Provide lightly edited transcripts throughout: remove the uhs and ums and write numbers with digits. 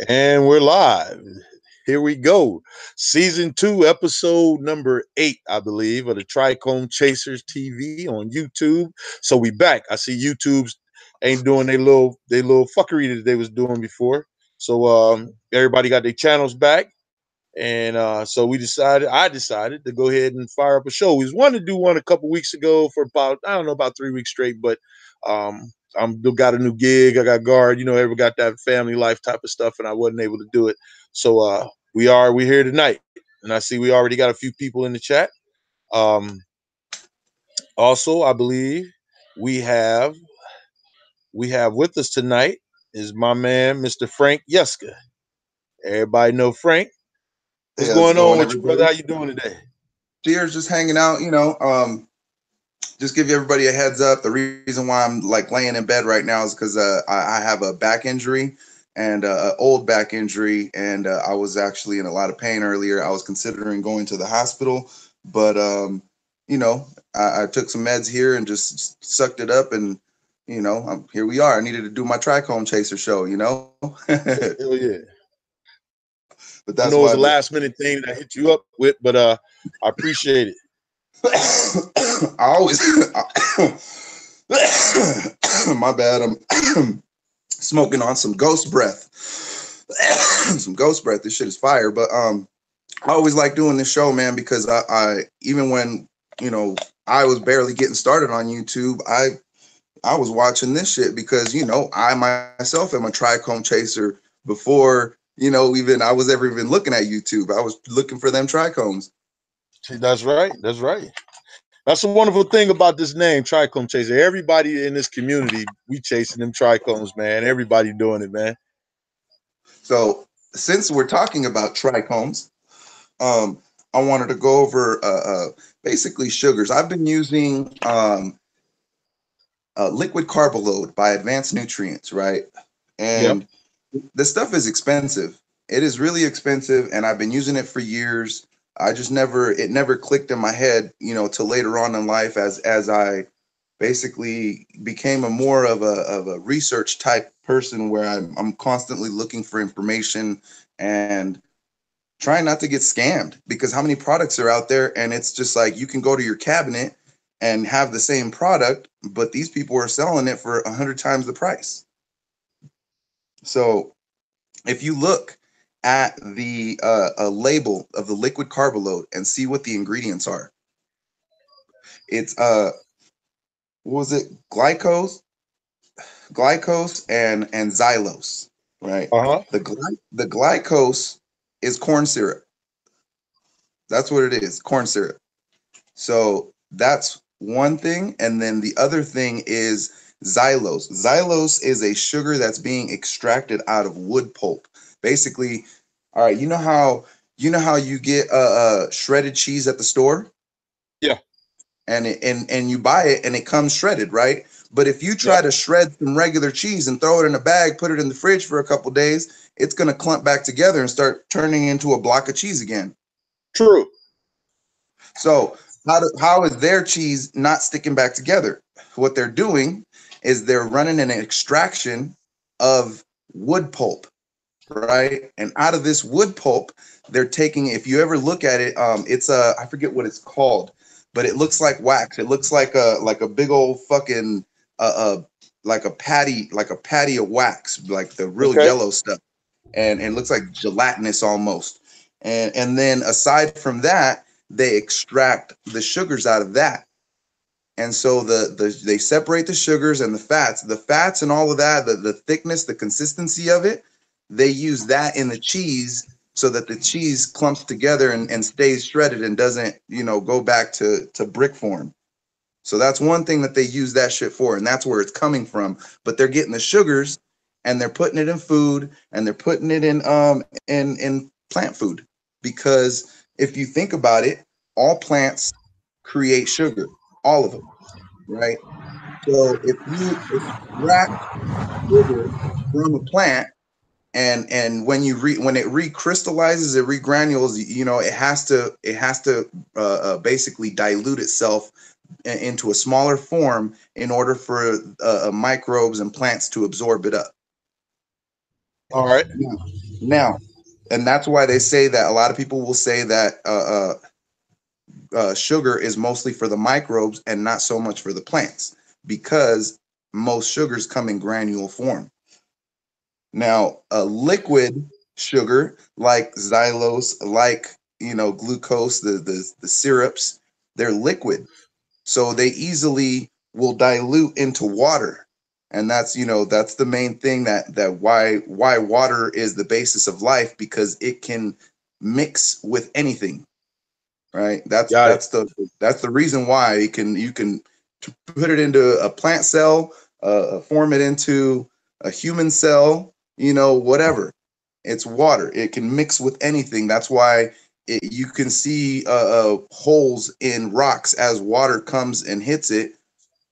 And we're live. Here we go. Season 2, episode number 8, I believe, of the Trichome Chasers TV on YouTube. So we back. I see YouTube's ain't doing their little fuckery that they was doing before. So everybody got their channels back. And so I decided to go ahead and fire up a show. We was wanted to do one a couple weeks ago for about, I don't know, about 3 weeks straight, but I'm got a new gig. I got guard, ever got that family life type of stuff, and I wasn't able to do it. So we're here tonight, and I see we already got a few people in the chat. Um, Also, I believe we have with us tonight is my man, Mr. Frank Yeska. Everybody know Frank. Hey, What's how's it going on going, with you, brother? everybody? How you doing today? Cheers, just hanging out, just give everybody a heads up. The reason why I'm like laying in bed right now is because I have a back injury and an old back injury, and I was actually in a lot of pain earlier. I was considering going to the hospital, but I took some meds here and just sucked it up, and here we are. I needed to do my Trichome Chaser show. Hell yeah. But I that's know it was why a last minute thing that I hit you up with, but I appreciate it. I always my bad. I'm smoking on some ghost breath. Some ghost breath. This shit is fire. But I always like doing this show, man, because I even when I was barely getting started on YouTube, I was watching this shit because I myself am a Trichome chaser before even I was ever even looking at YouTube. I was looking for them trichomes. That's right. That's right. That's a wonderful thing about this name, Trichome Chaser. Everybody in this community, we chasing them trichomes, man. Everybody doing it, man. So since we're talking about trichomes, I wanted to go over basically sugars. I've been using liquid carboload by Advanced Nutrients, right? Yep. And this stuff is expensive. It is really expensive, and I've been using it for years. It never clicked in my head, till later on in life as I basically became a more of a research type person where I'm constantly looking for information and trying not to get scammed, because how many products are out there, and it's just like you can go to your cabinet and have the same product, but these people are selling it for 100 times the price. So if you look at the a label of the liquid carboload and see what the ingredients are, it's what was it, glycose and xylose, right? Uh-huh. The glycose is corn syrup. That's what it is, corn syrup. So that's one thing. And then the other thing is xylose. Xylose is a sugar that's being extracted out of wood pulp. Basically, all right, you know how you get shredded cheese at the store, Yeah. and you buy it and it comes shredded, right? But if you try Yep. to shred some regular cheese and throw it in a bag, put it in the fridge for a couple days, it's going to clump back together and start turning into a block of cheese again. True. So how is their cheese not sticking back together? What they're doing is they're running an extraction of wood pulp, right? And out of this wood pulp, they're taking. If you ever look at it, it's a, I forget what it's called, but it looks like wax. It looks like a big old fucking like a patty of wax, like the real Okay. yellow stuff, and it looks like gelatinous almost. And then aside from that, they extract the sugars out of that. And so they separate the sugars and the fats and all of that, the thickness, the consistency of it, they use that in the cheese so that the cheese clumps together and stays shredded and doesn't, go back to brick form. So that's one thing that they use that shit for, and that's where it's coming from. But they're getting the sugars and they're putting it in food, and they're putting it in plant food. Because if you think about it, all plants create sugar, all of them, right? So if you extract sugar from a plant, and when it recrystallizes, it regranules, it has to basically dilute itself into a smaller form in order for microbes and plants to absorb it up. All right. Now, and that's why they say that a lot of people will say that sugar is mostly for the microbes and not so much for the plants, because most sugars come in granule form. Now, a liquid sugar like xylose, like glucose, the syrups, they're liquid, so they easily will dilute into water. And that's the main thing, that why water is the basis of life, because it can mix with anything, right? that's Got it. that's the that's the reason why you can put it into a plant cell, form it into a human cell, whatever. It's water, it can mix with anything. That's why you can see holes in rocks as water comes and hits it,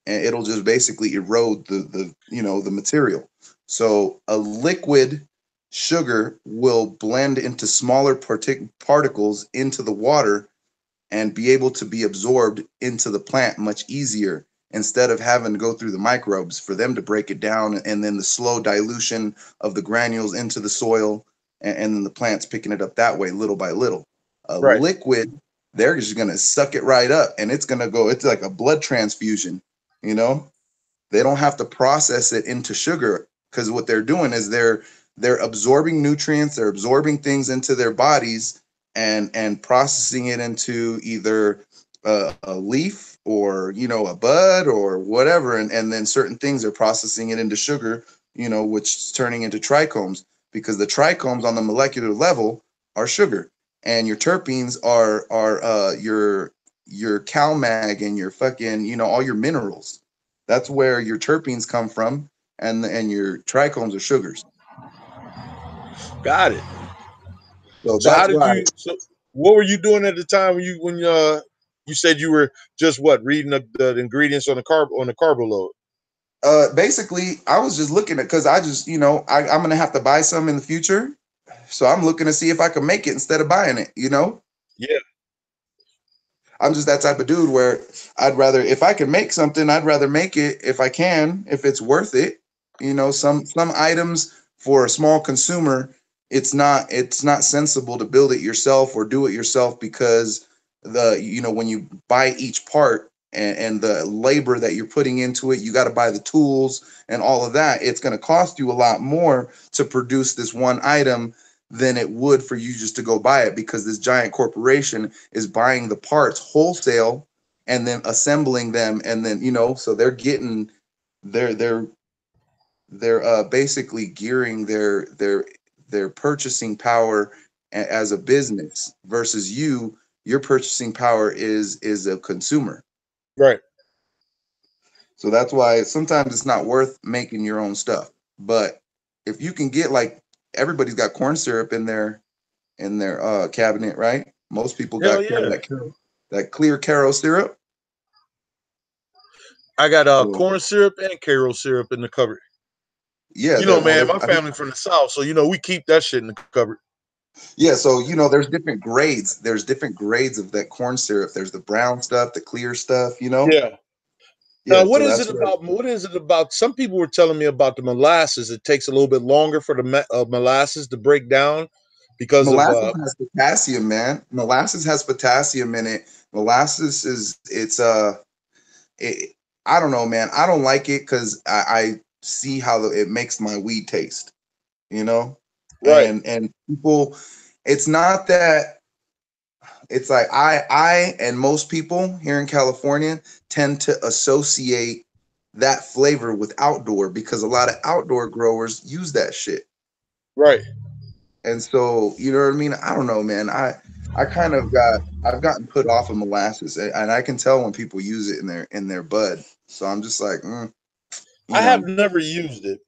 and it'll just basically erode the material. So a liquid sugar will blend into smaller particles into the water and be able to be absorbed into the plant much easier, instead of having to go through the microbes for them to break it down, and then the slow dilution of the granules into the soil, and then the plants picking it up that way, little by little. A Right. liquid, they're just going to suck it right up, and it's going to go, it's like a blood transfusion, you know? They don't have to process it into sugar, because what they're doing is they're absorbing nutrients, they're absorbing things into their bodies, and processing it into either a leaf, or a bud, or whatever, and then certain things are processing it into sugar, which is turning into trichomes, because the trichomes on the molecular level are sugar, and your terpenes are your CalMag and your fucking all your minerals. That's where your terpenes come from, and your trichomes are sugars. Got it. So So how that's did why. you? So what were you doing at the time when you said you were just what reading the ingredients on the carbo load? Basically, I was just looking at, because I just I'm gonna have to buy some in the future, so I'm looking to see if I can make it instead of buying it. Yeah. I'm just that type of dude where I'd rather, if I can make something, I'd rather make it if I can, if it's worth it. Some items for a small consumer, it's not sensible to build it yourself or do it yourself, because when you buy each part, and the labor that you're putting into it, you got to buy the tools and all of that. It's going to cost you a lot more to produce this one item than it would for you just to go buy it, because this giant corporation is buying the parts wholesale and then assembling them, and then so they're getting they're basically gearing their purchasing power as a business, versus your purchasing power is a consumer. Right. So that's why sometimes it's not worth making your own stuff. But if you can get, like, everybody's got corn syrup in their cabinet, right? Most people Hell got yeah. that clear Caro syrup. I got So corn syrup and Karo syrup in the cupboard. yeah, Man, my family from the South, so we keep that shit in the cupboard. yeah, so there's different grades. There's different grades of that corn syrup. There's the brown stuff, the clear stuff. Yeah. Now, Yeah, so that's where. What is it about? Some people were telling me about the molasses. It takes a little bit longer for the molasses to break down because of Molasses has potassium, man. Molasses has potassium in it. Molasses is it's it, I don't know, man. I don't like it because I see how it makes my weed taste, you know? right, And people, it's not that, it's like I and most people here in California tend to associate that flavor with outdoor, because a lot of outdoor growers use that shit. right. And so, you know what I mean? I don't know, man. I kind of I've gotten put off of molasses, and I can tell when people use it in their bud. So I'm just like, you I have know, never used it.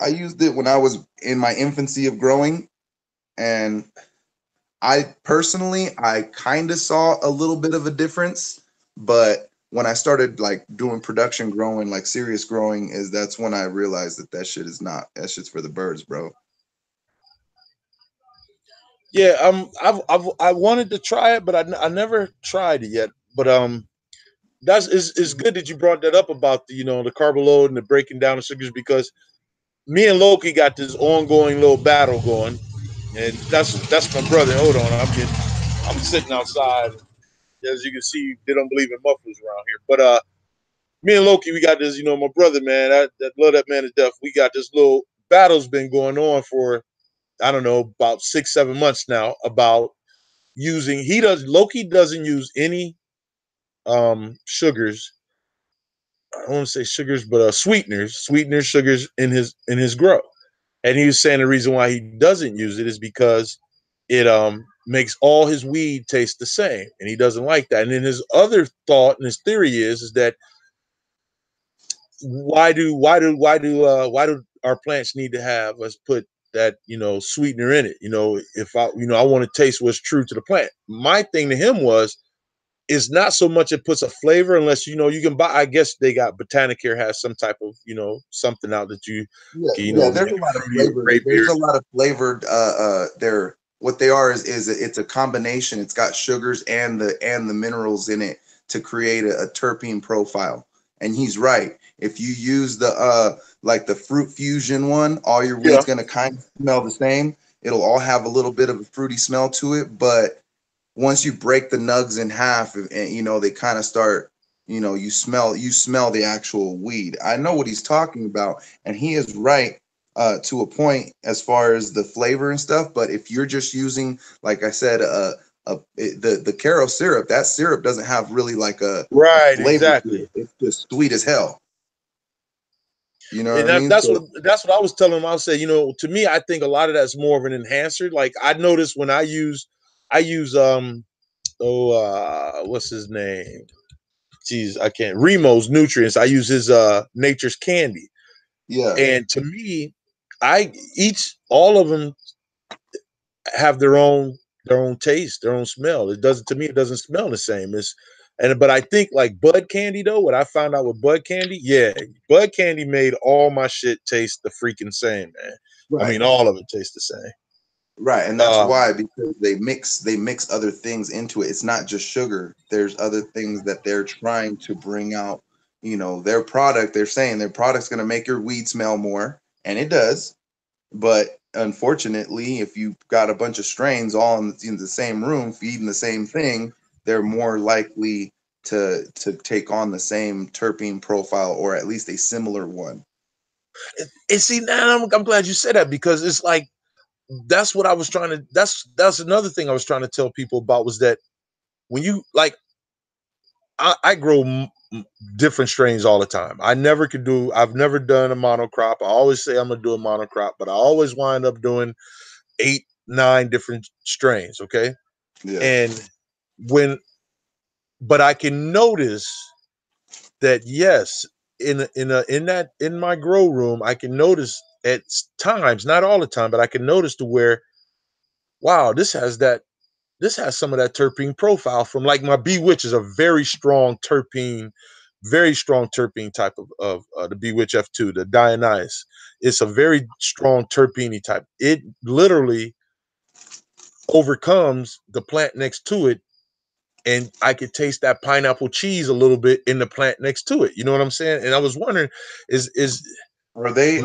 I used it when I was in my infancy of growing, and I personally, I kind of saw a little bit of a difference, but when I started like doing production growing, like serious growing, that's when I realized that shit is not, that shit's for the birds, bro. Yeah, I wanted to try it, but I never tried it yet. But that's is good that you brought that up about the the carbo load and the breaking down the sugars because me and Loki got this ongoing little battle going, and that's my brother. Hold on, I'm sitting outside. As you can see, they don't believe in mufflers around here. But me and Loki, we got this. You know, my brother, man, that love that man to death. We got this little battle's been going on for I don't know about 6-7 months now about using. Loki doesn't use any sugars. I don't want to say sugars, but sweeteners, sugars in his grow. And he was saying the reason why he doesn't use it is because it makes all his weed taste the same, and he doesn't like that. And then his other thought and his theory is that why do our plants need to have us put that sweetener in it? If I want to taste what's true to the plant. My thing to him was it's not so much it puts a flavor unless you can buy. I guess they got Botanicare has some type of something out that you Yeah, can yeah. make There's a it lot of fruity or flavored. grape There's beer. a lot of flavored. They're what they are is it's a combination. It's got sugars and the minerals in it to create a terpene profile. And he's right. If you use the like the fruit fusion one, all your Yeah. weed's gonna kind of smell the same. It'll all have a little bit of a fruity smell to it, but once you break the nugs in half and they kind of start, you smell the actual weed. I know what he's talking about, and he is right to a point as far as the flavor and stuff. But if you're just using, like I said, the caro syrup, that syrup doesn't have really like a Right. flavor to Exactly. it. It's just sweet as hell. You know what And I mean? that's So what I was telling him. I was saying, to me, I think a lot of that's more of an enhancer. Like I noticed when I use what's his name? Geez, I can't. Remo's nutrients. I use his Nature's Candy, yeah, and to me, I each all of them have their own taste, their own smell. It doesn't to me. It doesn't smell the same. But I think like Bud Candy though. What I found out with Bud Candy, yeah, Bud Candy made all my shit taste the freaking same, man. I right. mean, all of it tastes the same. Right, and that's Um, why, because they mix other things into it. It's not just sugar. There's other things that they're trying to bring out. Their product. They're saying their product's going to make your weed smell more, and it does. But unfortunately, if you've got a bunch of strains all in the same room feeding the same thing, they're more likely to take on the same terpene profile, or at least a similar one. and see now I'm glad you said that because it's like that's what I was trying to. That's another thing I was trying to tell people about was that when you like I grow different strains all the time. I've never done a monocrop. I always say I'm gonna do a monocrop, but I always wind up doing 8, 9 different strains. Okay. Yeah. And when, but I can notice that yes, in my grow room, I can notice at times, not all the time, but I can notice to where, wow, this has some of that terpene profile from like my Bee Witch is a very strong terpene type of the Bee Witch F2, the Dionysus. It's a very strong terpene type. It literally overcomes the plant next to it, and I could taste that pineapple cheese a little bit in the plant next to it. You know what I'm saying? And I was wondering, is Are maybe, they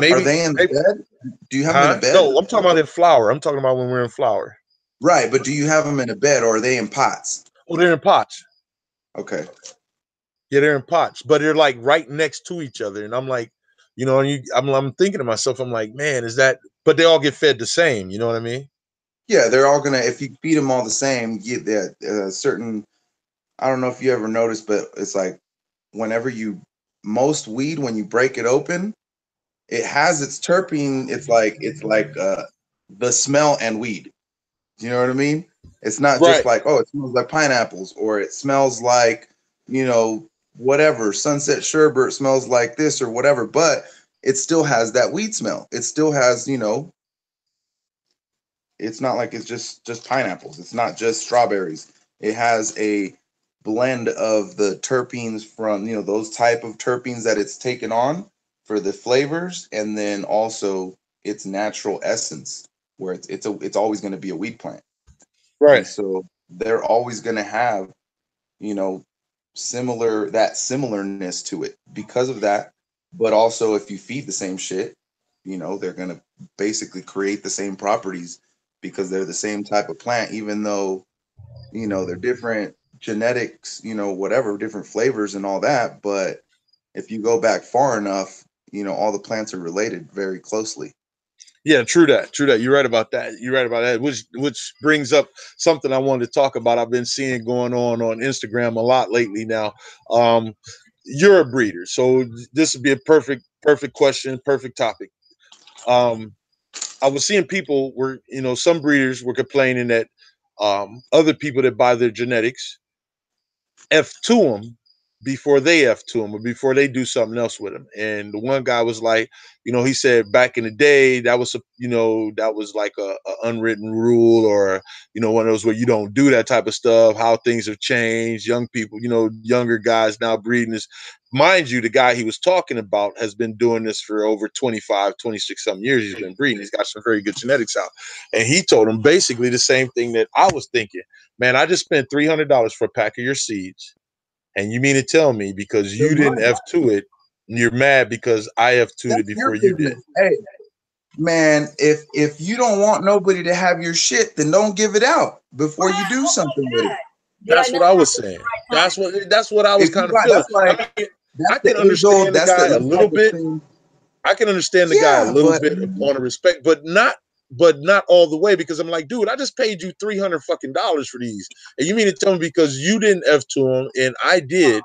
in the maybe bed? Do you have them in a huh? bed? No, I'm talking about in flower. I'm talking about when we're in flower. Right, but do you have them in a bed or are they in pots? Oh, they're in pots. Okay. Yeah, they're in pots, but they're like right next to each other. And I'm like, I'm thinking to myself, I'm like, man, is that? But they all get fed the same. You know what I mean? Yeah, they're all gonna. If you feed them all the same, get that certain. I don't know if you ever noticed, but it's like whenever most weed when you break it open, it has its terpene. It's like the smell and weed. Do you know what I mean? It's not just Right. like, oh, it smells like pineapples, or it smells like, whatever, sunset sherbet smells like this or whatever, but it still has that weed smell. It still has, it's not like it's just pineapples. It's not just strawberries. It has a blend of the terpenes from, those type of terpenes that it's taken on for the flavors, and then also its natural essence, where it's always going to be a weed plant. Right. And so they're always going to have, you know, similarness to it because of that. But also, if you feed the same shit, you know, they're going to basically create the same properties because they're the same type of plant, even though, you know, they're different genetics, you know, whatever, different flavors and all that. But if you go back far enough, you know, all the plants are related very closely. Yeah, true that. True that. You're right about that. You're right about that. Which brings up something I wanted to talk about. I've been seeing going on Instagram a lot lately now. Um, you're a breeder, so this would be a perfect question, perfect topic. Um, I was seeing people were, some breeders were complaining that other people that buy their genetics F to them before they F to them or before they do something else with them. And the one guy was like, he said back in the day that was, that was like a unwritten rule, or, one of those where you don't do that type of stuff, how things have changed. Young people, younger guys now breeding this. Mind you, the guy he was talking about has been doing this for over 25, 26 some years. He's been breeding. He's got some very good genetics out. And he told him basically the same thing that I was thinking. Man, I just spent $300 for a pack of your seeds, and you mean to tell me because you didn't F to it, you're mad because I F to it before you did? Hey, man, if you don't want nobody to have your shit, then don't give it out before you do something with it. That's what I was saying. That's what I was kind of feeling. I can understand the guy a little bit. I can understand the guy a little bit upon a respect, but not all the way, because I'm like, dude, I just paid you $300 fucking for these, and you mean to tell me because you didn't F to them and I did?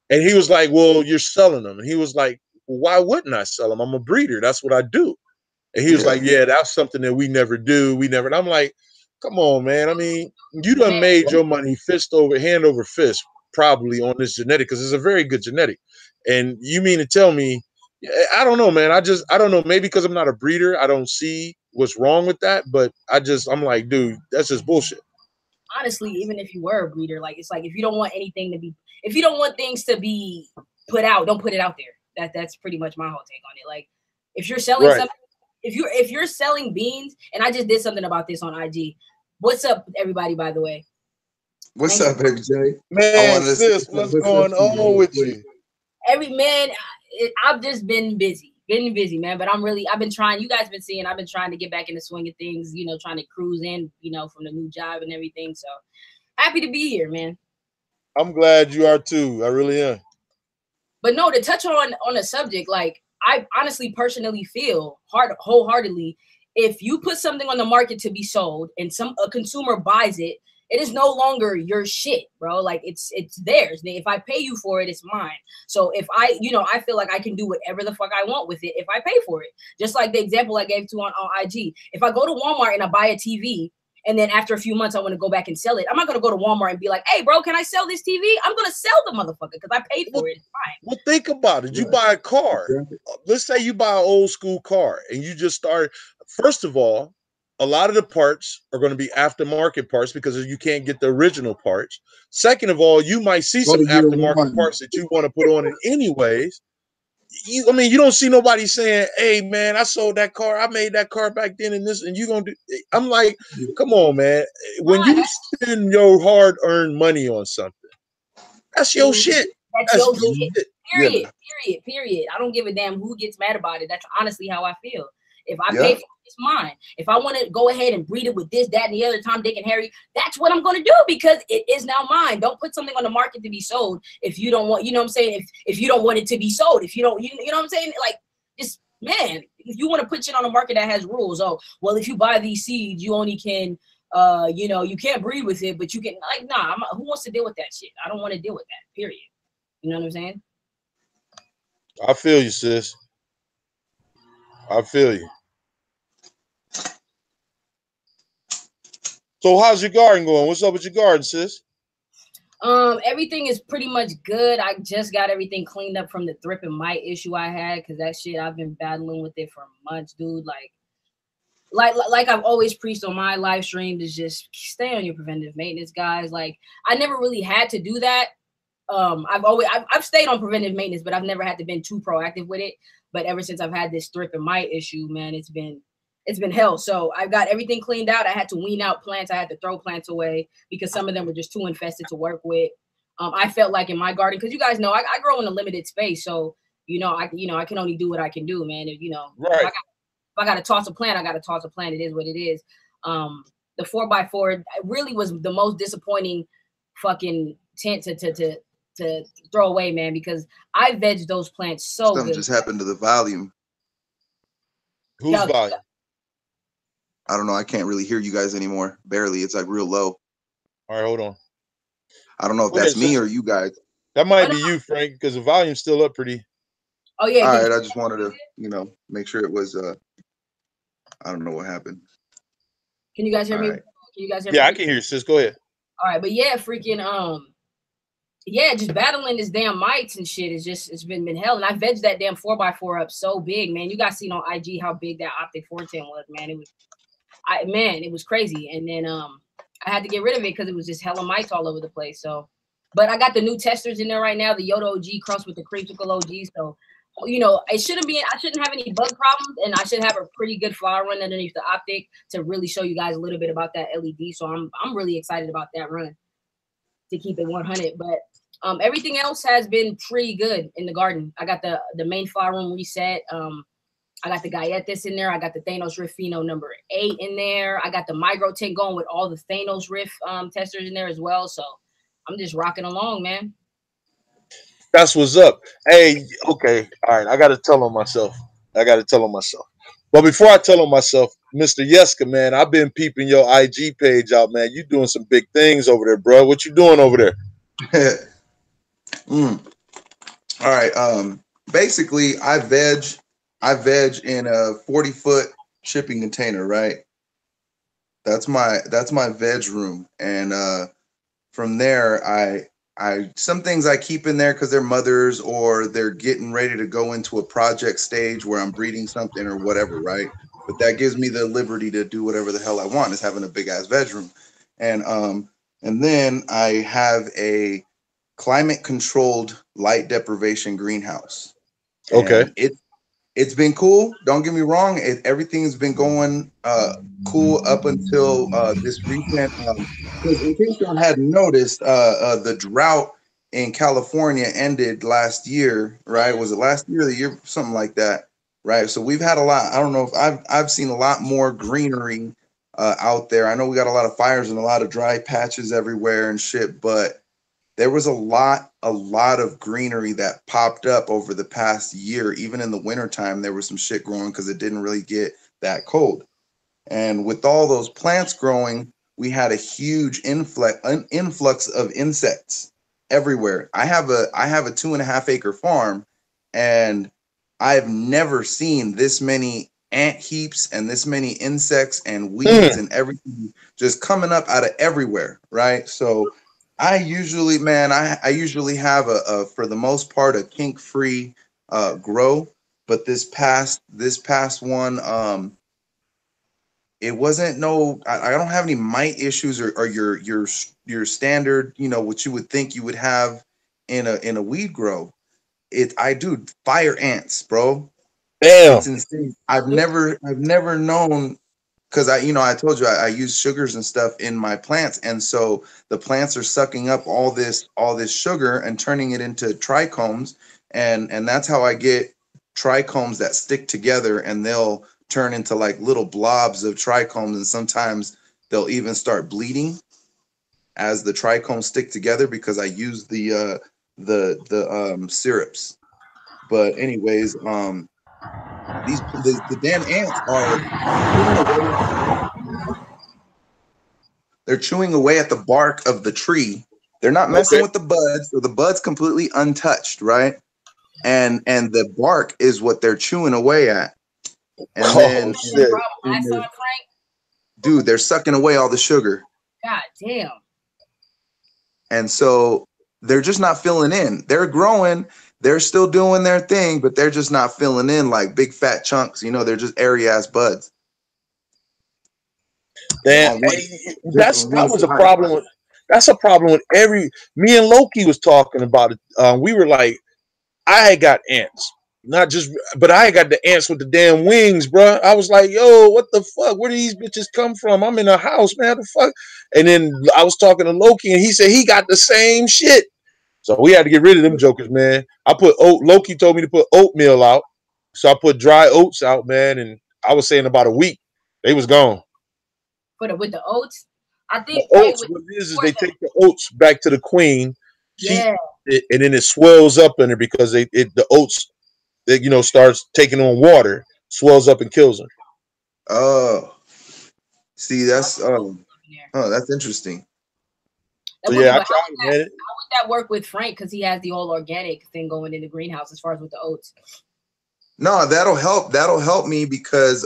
And he was like, well, you're selling them. And he was like, well, why wouldn't I sell them? I'm a breeder. That's what I do. And he was like, yeah, that's something that we never do. We never. And I'm like, come on, man. I mean, you done made your money hand over fist probably on this genetic, because it's a very good genetic. And you mean to tell me, I don't know, man. I don't know. Maybe because I'm not a breeder, I don't see what's wrong with that. But I'm like, dude, that's just bullshit. Honestly, even if you were a breeder, like, it's like, if you don't want if you don't want things to be put out, don't put it out there. That's pretty much my whole take on it. Like, if you're selling something, if you're selling beans, and I just did something about this on IG. What's up, everybody, by the way? What's up, baby Jay? Man, sis, what's going on with you? I've just been busy, man. But I've been trying. You guys been seeing. I've been trying to get back in the swing of things. Trying to cruise in. From the new job and everything. So happy to be here, man. I'm glad you are too. I really am. But no, to touch on a subject, like, I honestly personally feel wholeheartedly, if you put something on the market to be sold and a consumer buys it, it is no longer your shit, bro. Like, it's theirs. If I pay you for it, it's mine. So if I feel like I can do whatever the fuck I want with it if I pay for it. Just like the example I gave to on IG. If I go to Walmart and I buy a TV, and then after a few months I want to go back and sell it, I'm not going to go to Walmart and be like, hey, bro, can I sell this TV? I'm going to sell the motherfucker because I paid for it. It's fine. Well, think about it. You buy a car. Let's say you buy an old school car and you just start. First of all, a lot of the parts are going to be aftermarket parts because you can't get the original parts. Second of all, you might see some aftermarket parts that you want to put on it anyways. You don't see nobody saying, hey, man, I sold that car. I made that car back then and this, and you going to do. I'm like, come on, man. When you spend your hard-earned money on something, that's your shit. That's your shit. Period. I don't give a damn who gets mad about it. That's honestly how I feel. If I pay for it, it's mine. If I want to go ahead and breed it with this, that, and the other, Tom, Dick, and Harry, that's what I'm going to do because it is now mine. Don't put something on the market to be sold if you don't want, you know what I'm saying? If you don't want it to be sold, if you don't, you know what I'm saying? Like, just, man, if you want to put shit on the market that has rules, oh, well, if you buy these seeds, you only can, you can't breed with it, but you can, like, nah, who wants to deal with that shit? I don't want to deal with that, period. You know what I'm saying? I feel you, sis. I feel you. So how's your garden going? What's up with your garden, sis? Everything is pretty much good. I just got everything cleaned up from the thrip and mite issue I had because that shit, I've been battling with it for months, dude. Like I've always preached on my live streams, is just stay on your preventive maintenance, guys. Like, I never really had to do that. I've stayed on preventive maintenance, but I've never had to been too proactive with it. But ever since I've had this thrip and mite issue, man, it's been hell. So I've got everything cleaned out. I had to wean out plants. I had to throw plants away because some of them were just too infested to work with. I felt like in my garden, because you guys know I grow in a limited space. So, I can only do what I can do, man. If right. if I got to toss a plant, I got to toss a plant. It is what it is. The 4x4 really was the most disappointing fucking tent to throw away, man, because I vegged those plants so Something good. just happened to the volume. Whose volume? I don't know. I can't really hear you guys anymore. Barely. It's like real low. All right, hold on. I don't know if that's me or you guys. That might be you, Frank, because the volume's still up pretty. Oh yeah. All right. I just wanted to, make sure it was. I don't know what happened. Can you guys hear me? Right. Can you guys hear me? Yeah, I can hear you, sis. Go ahead. All right, but yeah, freaking yeah, just battling this damn mites and shit it's been hell. And I vegged that damn 4x4 up so big, man. You guys seen on IG how big that Optic 410 was, man. It was crazy. And then I had to get rid of it because it was just hella mites all over the place. So, but I got the new testers in there right now, the Yoda OG crossed with the Creamsicle OG. So, I shouldn't have any bug problems, and I should have a pretty good flower run underneath the Optic to really show you guys a little bit about that LED. So I'm really excited about that run to keep it 100. But everything else has been pretty good in the garden. I got the main flower room reset. I got the Galletas in there. I got the Thanos Rift Pheno number 8 in there. I got the Micro Tank going with all the Thanos Rift testers in there as well. So I'm just rocking along, man. That's what's up. Hey, okay. All right. I got to tell on myself. But before I tell on myself, Mr. Yeska, man, I've been peeping your IG page out, man. You doing some big things over there, bro. What you doing over there? All right. Basically, I veg in a 40-foot shipping container, right? That's my veg room. And from there, I some things I keep in there because they're mothers or they're getting ready to go into a project stage where I'm breeding something or whatever, right? But that gives me the liberty to do whatever the hell I want, is having a big ass veg room. And then I have a climate controlled light deprivation greenhouse. Okay. And it's been cool. Don't get me wrong. Everything's been going cool up until this recent. Because in case y'all hadn't noticed, the drought in California ended last year, right? Was it last year or the year? Something like that, right? So we've had a lot. I don't know if I've seen a lot more greenery out there. I know we got a lot of fires and a lot of dry patches everywhere and shit, but there was a lot of greenery that popped up over the past year. Even in the wintertime, there was some shit growing because it didn't really get that cold. And with all those plants growing, we had a huge influx of insects everywhere. I have a 2.5 acre farm, and I've never seen this many ant heaps and this many insects and weeds and everything just coming up out of everywhere, right? So I usually have a for the most part a kink-free grow, but this past one, it wasn't I don't have any mite issues or your standard, what you would think you would have in a weed grow. I do fire ants, bro. Damn. It's insane. I've never known, because I told you I use sugars and stuff in my plants, and so the plants are sucking up all this sugar and turning it into trichomes, and that's how I get trichomes that stick together, and they'll turn into like little blobs of trichomes, and sometimes they'll even start bleeding as the trichomes stick together because I use the syrups. But anyways, the damn ants are they're chewing away at the bark of the tree. They're not messing with the buds, so the bud's completely untouched, right? And the bark is what they're chewing away at. And then dude, they're sucking away all the sugar. God damn. And so they're just not filling in. They're growing, they're still doing their thing, but they're just not filling in like big fat chunks. They're just airy ass buds. Damn, that's a problem with me and Loki was talking about it. We were like, I had got ants, but I had got the ants with the damn wings, bro. I was like, yo, what the fuck? Where do these bitches come from? I'm in a house, man. The fuck? And then I was talking to Loki, and he said he got the same shit. So we had to get rid of them jokers, man. I put Loki told me to put oatmeal out. So I put dry oats out, man, and I was saying about a week, they was gone. With the oats, I The think oats, what it is they take the oats back to the queen. Yeah. And then it swells up in her because the oats, starts taking on water, swells up and kills them. Oh, see, that's that's interesting. So yeah, I tried it, man. How would that work with Frank? Because he has the whole organic thing going in the greenhouse as far as with the oats. No, that'll help. That'll help me because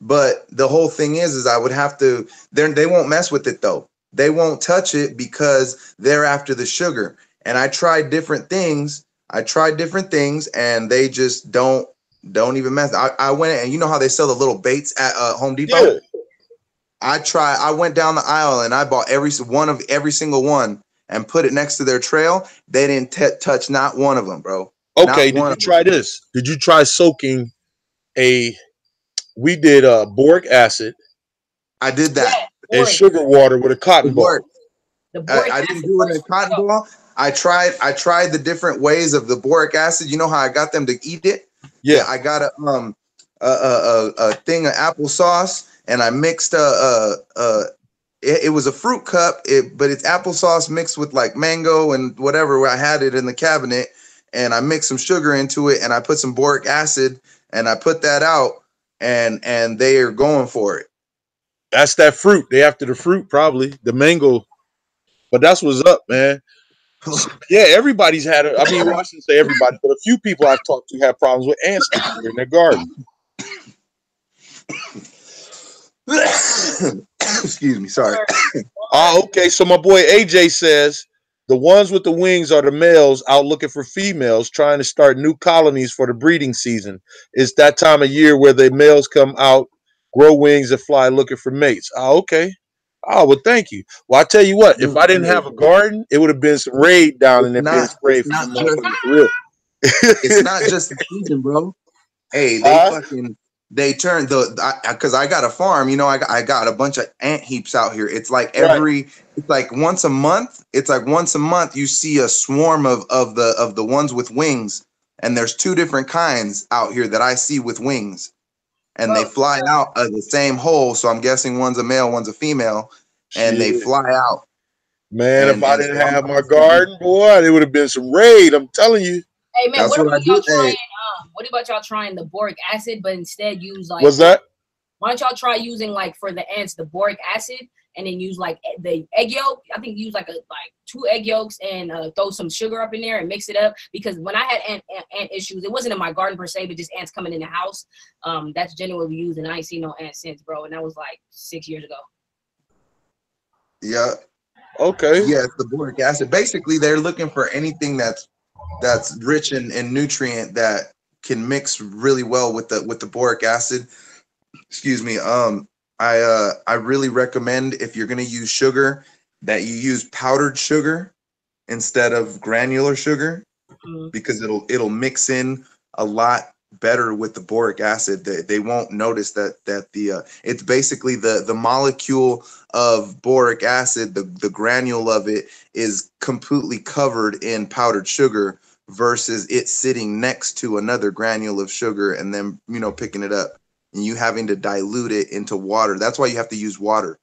but the whole thing is I would have to. They won't mess with it though. They won't touch it because they're after the sugar. And I tried different things. And they just don't even mess. I went, and you know how they sell the little baits at Home Depot. Yeah. I went down the aisle and I bought every single one and put it next to their trail. They didn't touch not one of them, bro. Okay, did you try this? Did you try soaking we did boric acid. I did that. And sugar water with a cotton ball. I didn't do it in a cotton ball. I tried the different ways of the boric acid. You know how I got them to eat it? Yeah. I got a thing of applesauce and I mixed it was a fruit cup, but it's applesauce mixed with like mango and whatever. I had it in the cabinet and I mixed some sugar into it and I put some boric acid and I put that out and they are going for it. That's that fruit. They after the fruit, probably the mango. But that's what's up, man. Yeah, everybody's had it. I mean, well, I shouldn't say everybody, but a few people I've talked to have problems with ants in their garden. Excuse me, sorry. Okay. So my boy AJ says the ones with the wings are the males out looking for females, trying to start new colonies for the breeding season. It's that time of year where the males come out, grow wings, and fly looking for mates. Okay. Oh, well, thank you. Well, I tell you what, if I didn't have a garden, it would have been some raid down in there being sprayed for real. It's not just the season, bro. Hey, they turn because I got a farm, you know, I got a bunch of ant heaps out here. It's like it's like once a month. It's like once a month you see a swarm of the ones with wings, and there's two different kinds out here that I see with wings. And they fly out of the same hole. So I'm guessing one's a male, one's a female, and they fly out. Man, if I didn't have my garden, boy, it would have been some raid. I'm telling you. Hey man, what about y'all trying? What about y'all trying the boric acid, but instead use like? What's that? Why don't y'all try using like for the ants the boric acid, and then use like the egg yolk? I think use like 2 egg yolks and throw some sugar up in there and mix it up. Because when I had ant issues, it wasn't in my garden per se, but just ants coming in the house. That's genuinely used, and I ain't seen no ants since, bro. And that was like 6 years ago. Yeah. Okay. Yeah, it's the boric acid. Basically, they're looking for anything that's rich in nutrient that can mix really well with the boric acid. Excuse me. I really recommend, if you're going to use sugar, that you use powdered sugar instead of granular sugar, because it'll mix in a lot better with the boric acid. They won't notice that it's basically the molecule of boric acid, the granule of it is completely covered in powdered sugar versus it sitting next to another granule of sugar and then, you know, picking it up and you having to dilute it into water. That's why you have to use water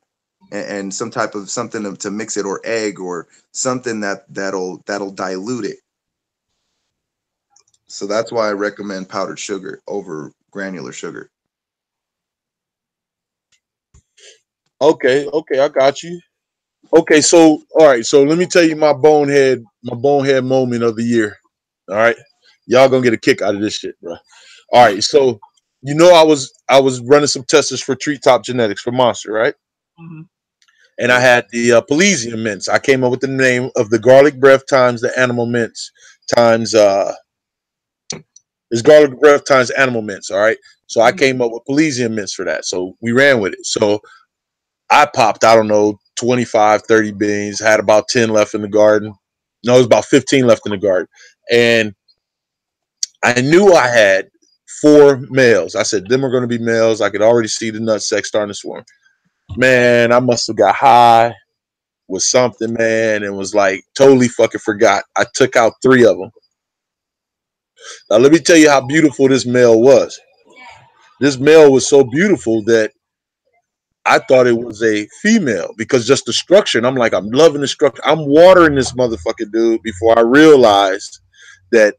and some type of something to mix it, or egg or something that'll dilute it. So that's why I recommend powdered sugar over granular sugar. Okay, I got you. Okay, so all right, so let me tell you my bonehead moment of the year. All right, y'all gonna get a kick out of this shit, bro. All right, so you know I was running some testers for Treetop Genetics for Monster, right? And I had the Pelesium mints. I came up with the name of the garlic breath times the animal mints times it's garlic breath times animal mints. All right, so I came up with Pelesium mints for that. So we ran with it. So I popped, I don't know, 25, 30 beans, had about 10 left in the garden. No, it was about 15 left in the garden. And I knew I had 4 males. I said, them are going to be males. I could already see the nutsack starting to swarm. Man, I must have got high. with something, man, and was like totally fucking forgot. I took out 3 of them. Now let me tell you how beautiful this male was. This male was so beautiful that I thought it was a female because just the structure. And I'm like, I'm loving the structure. I'm watering this motherfucking dude before I realized that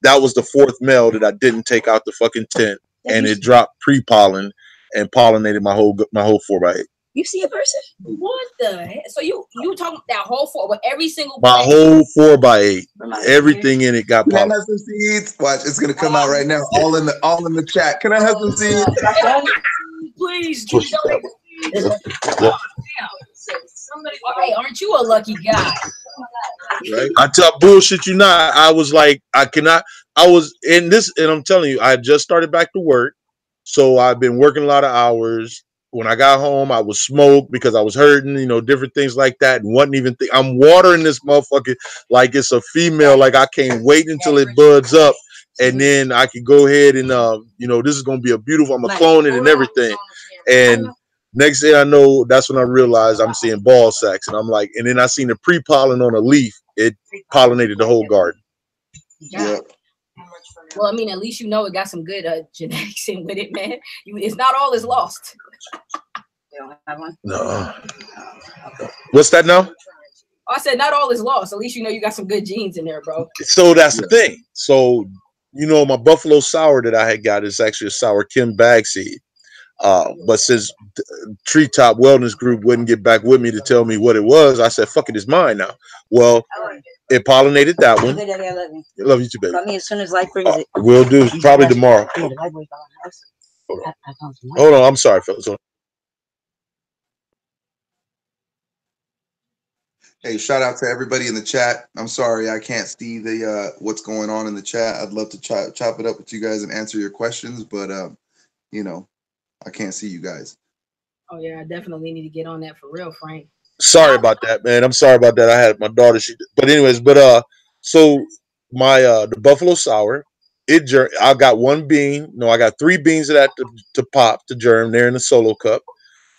that was the 4th male that I didn't take out the fucking tent, and it dropped pre-pollen and pollinated my whole 4x8. You see a person? What the heck? So you talking that whole 4 with every single my whole 4x8, everything in it got Can I pollinated. have some seeds? Watch, it's gonna come out right now. All in the chat. Can I have some seeds? Please, can you don't somebody, hey, aren't you a lucky guy? Right? I tell bullshit you not. I was like, I cannot. I was in this, and I'm telling you, I had just started back to work, so I've been working a lot of hours. When I got home, I was smoked because I was hurting, you know, different things like that, and wasn't even. I'm watering this motherfucker like it's a female. Like I can't wait until it buds up, and then I can go ahead and, you know, this is gonna be a beautiful. I'm gonna clone it and everything, and. Next thing I know, that's when I realized I'm seeing ball sacks, and I'm like, and then I seen the pre-pollen on a leaf. It pollinated the whole garden. Yeah. Well, I mean, at least you know it got some good genetics in with it, man. It's not all is lost. You don't have one? No. What's that now? I said not all is lost. At least you know you got some good genes in there, bro. So that's the thing. So, you know, my buffalo sour that I had got is actually a sour Kim bag seed. But since Treetop Wellness Group wouldn't get back with me to tell me what it was, I said, fuck it, it's mine now. Well, it pollinated that one. I love you too, baby. Call me as soon as life brings it. Will do. Probably tomorrow. Hold on. I'm sorry, fellas. Hey, shout out to everybody in the chat. I'm sorry I can't see the what's going on in the chat. I'd love to chop it up with you guys and answer your questions, but you know, I can't see you guys. Oh yeah, I definitely need to get on that for real, Frank. Sorry about that, man. I'm sorry about that. I had my daughter. But anyways, so my the buffalo sour, I got 1 bean. No, I got 3 beans of that to pop to germ there in the solo cup.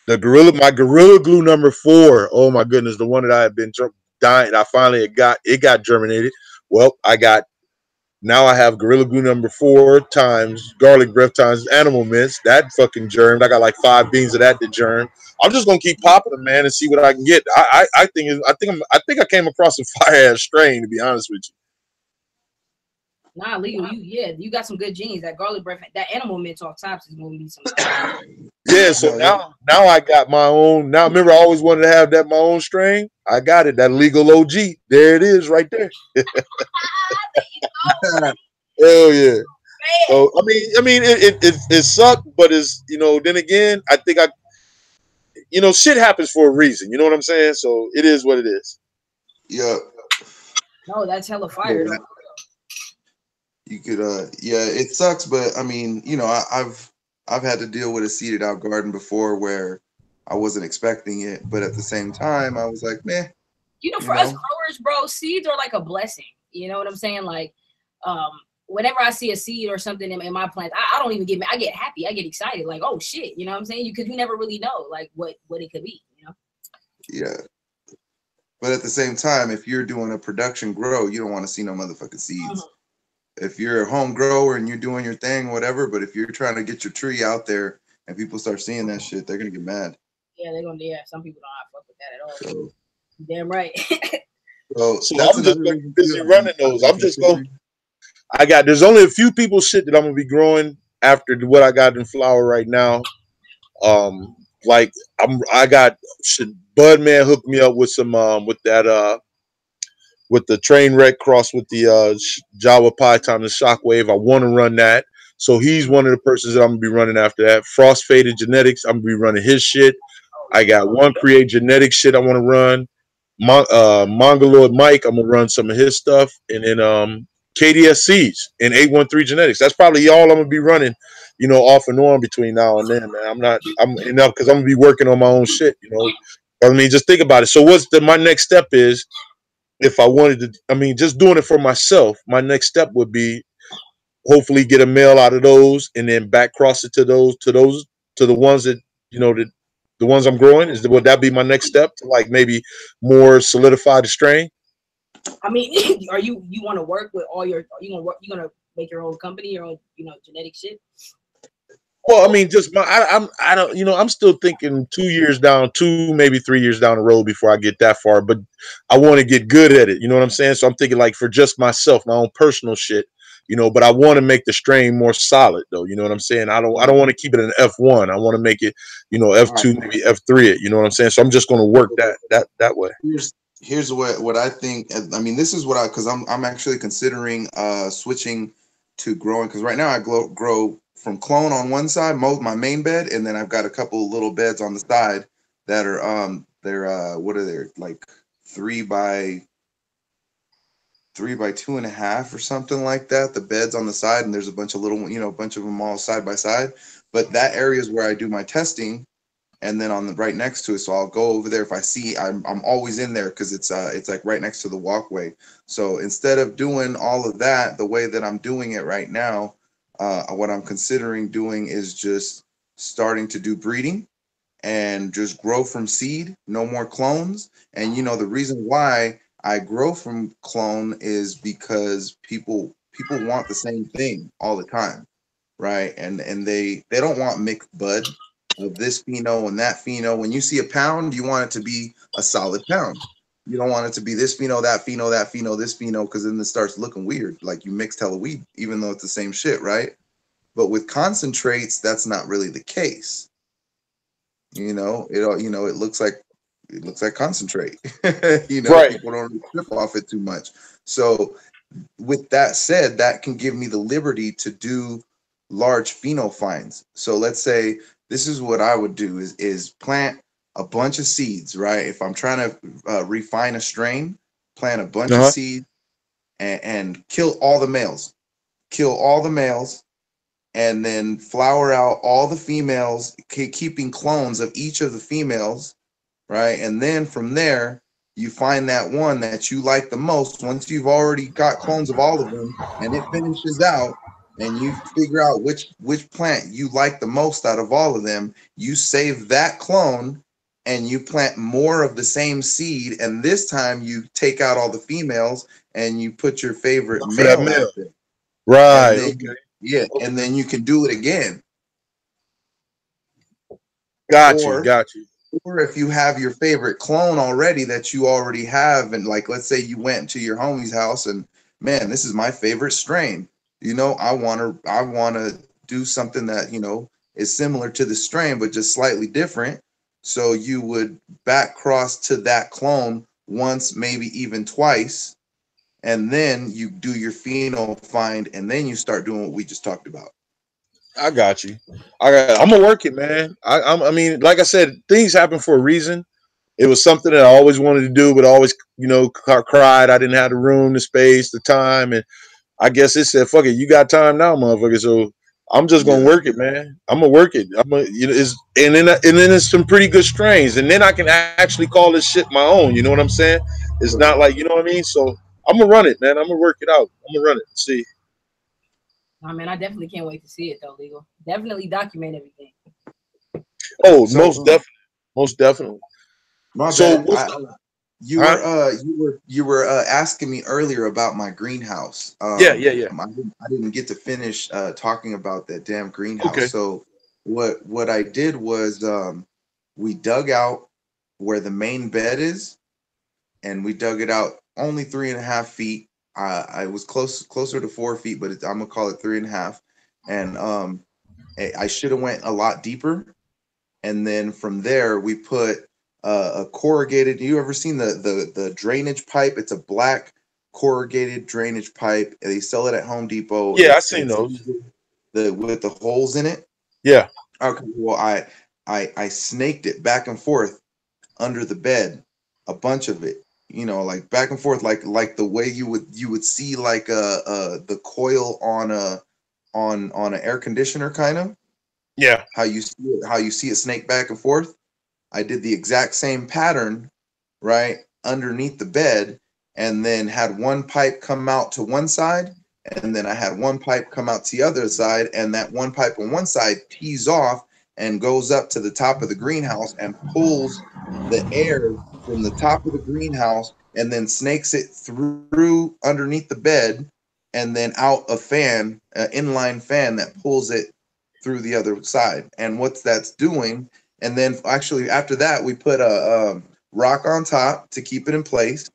My gorilla glue number 4. Oh my goodness, the one that I had been dying. I finally got germinated. Well, now I have Gorilla Glue number 4 times garlic breath times animal mints. That fucking germed. I got like 5 beans of that to germ. I'm just gonna keep popping them, man, and see what I can get. I think I came across a fire ass strain, to be honest with you. Nah, Leo, you got some good genes. That garlic breath, that animal mint off tops is gonna be some. Yeah, so now I got my own. Now remember, I always wanted to have my own strain. I got it. That legal OG. There it is, right there. Hell yeah. So I mean, it sucked, but it's, you know. Then again, I think shit happens for a reason. You know what I'm saying? So it is what it is. Yeah. No, that's hella fire. Yeah. You could, yeah, it sucks, but I mean, you know, I've had to deal with a seeded out garden before where I wasn't expecting it, but at the same time, I was like, meh. You know, for us growers, bro, seeds are like a blessing. You know what I'm saying? Like, whenever I see a seed or something in my plants, I don't even I get happy. I get excited. Like, oh shit, you know what I'm saying? Because you never really know like what it could be, you know? Yeah. But at the same time, if you're doing a production grow, you don't want to see no motherfucking seeds. If you're a home grower and you're doing your thing, whatever, but if you're trying to get your tree out there and people start seeing that shit, they're gonna get mad. Yeah, they're gonna. Yeah, some people don't fuck with that at all. So, damn right. so I'm just busy running those. I'm just going. There's only a few people shit that I'm gonna be growing after what I got in flower right now. Like I got Budman hooked me up with some with that with the train wreck cross with the Java Python and Shockwave. I want to run that. So he's one of the persons that I'm going to be running after that. Frost Faded Genetics, I'm going to be running his shit. I got One Create Genetics shit I want to run. Mongoloid Mike, I'm going to run some of his stuff. And then KDSCs and 813 Genetics. That's probably all I'm going to be running, you know, off and on between now and then, man. I'm enough because I'm going to be working on my own shit, you know. I mean, just think about it. So my next step is, if I wanted to, I mean, just doing it for myself, my next step would be hopefully get a male out of those and then back cross it to the ones that, you know, that the ones I'm growing? Would that be my next step to like maybe more solidify the strain? I mean, are you want to work with all your? You gonna make your own company, your own genetic shit? Well, I mean, just I don't, I'm still thinking 2 years down, maybe 3 years down the road before I get that far. But I want to get good at it. You know what I'm saying? So I'm thinking like for just myself, my own personal shit. But I want to make the strain more solid, though. You know what I'm saying? I don't want to keep it an F1. I want to make it, F2, maybe F3. It. You know what I'm saying? So I'm just going to work that way. Here's what I think. I mean, this is what because I'm actually considering switching to growing, because right now I grow from clone on one side, my main bed, and then I've got a couple little beds on the side that are they're what are they, like 3x2.5 or something like that. The beds on the side, and there's a bunch of little, a bunch of them all side by side. But that area is where I do my testing. And then on the right next to it, so I'll go over there if I see. I'm always in there because it's like right next to the walkway. So instead of doing all of that the way that I'm doing it right now, what I'm considering doing is just starting to do breeding and just grow from seed, no more clones. And the reason why I grow from clone is because people want the same thing all the time, right? And they don't want mixed bud of this pheno and that pheno. When you see a pound, you want it to be a solid pound. You don't want it to be this pheno, that pheno, that pheno, this pheno, because then it starts looking weird, like you mixed hella weed, even though it's the same shit, right? But with concentrates, that's not really the case. It looks like concentrate. Right. People don't trip off it too much. So with that said, that can give me the liberty to do large pheno finds. So let's say this is what I would do is plant a bunch of seeds, right? If I'm trying to refine a strain, plant a bunch of seeds and kill all the males. And then flower out all the females, keeping clones of each of the females, right? And then from there, you find that one that you like the most. Once you've already got clones of all of them and it finishes out, and you figure out which plant you like the most out of all of them, you save that clone and you plant more of the same seed. And this time you take out all the females and you put your favorite for that male out there. Right. And then, and then you can do it again. Got you. Or if you have your favorite clone already that you already have, and like let's say you went to your homie's house and man, this is my favorite strain. I wanna do something that is similar to the strain but just slightly different. So you would back cross to that clone once, maybe even twice, and then you do your pheno find, and then you start doing what we just talked about. I got you. I'm gonna work it, man. I mean, like I said, things happen for a reason. It was something that I always wanted to do, but always, cried. I didn't have the room, the space, the time, and I guess it said, "Fuck it, you got time now, motherfucker." So I'm just gonna work it, man. I'm gonna work it. And then it's some pretty good strains, and then I can actually call this shit my own. You know what I'm saying? It's not like, you know what I mean. So I'm gonna run it, man. I'm gonna work it out. I'm gonna run it. See. I mean, I definitely can't wait to see it though, Legal. Definitely document everything. Oh, most definitely. My bad. You were asking me earlier about my greenhouse. Yeah. I didn't get to finish talking about that damn greenhouse. Okay. So what I did was we dug out where the main bed is, and we dug it out only 3.5 feet. I was closer to 4 feet, but I'm gonna call it 3.5. And I should have went a lot deeper. And then from there we put a corrugated. You ever seen the drainage pipe? It's a black corrugated drainage pipe. They sell it at Home Depot. Yeah, I've seen those. With the holes in it. Yeah. Okay. Well, I snaked it back and forth under the bed, a bunch of it. Like back and forth, like the way you would see like the coil on an air conditioner, kind of. Yeah. How you see it snake back and forth. I did the exact same pattern, right, underneath the bed, and then had one pipe come out to one side, and then I had one pipe come out to the other side, and that one pipe on one side tees off, and goes up to the top of the greenhouse and pulls the air from the top of the greenhouse and then snakes it through underneath the bed and then out a fan, an inline fan that pulls it through the other side. And what that's doing, and then actually after that, we put a rock on top to keep it in place.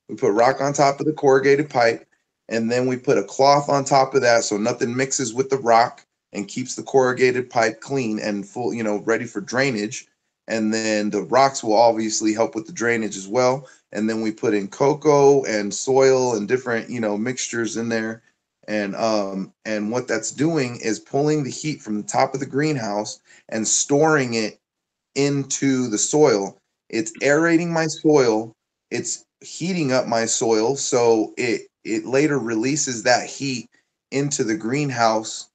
We put rock on top of the corrugated pipe, and then we put a cloth on top of that so nothing mixes with the rock and keeps the corrugated pipe clean and full, ready for drainage. And then the rocks will obviously help with the drainage as well. And then we put in cocoa and soil and different, mixtures in there. And what that's doing is pulling the heat from the top of the greenhouse and storing it into the soil. It's aerating my soil. It's heating up my soil, so it later releases that heat into the greenhouse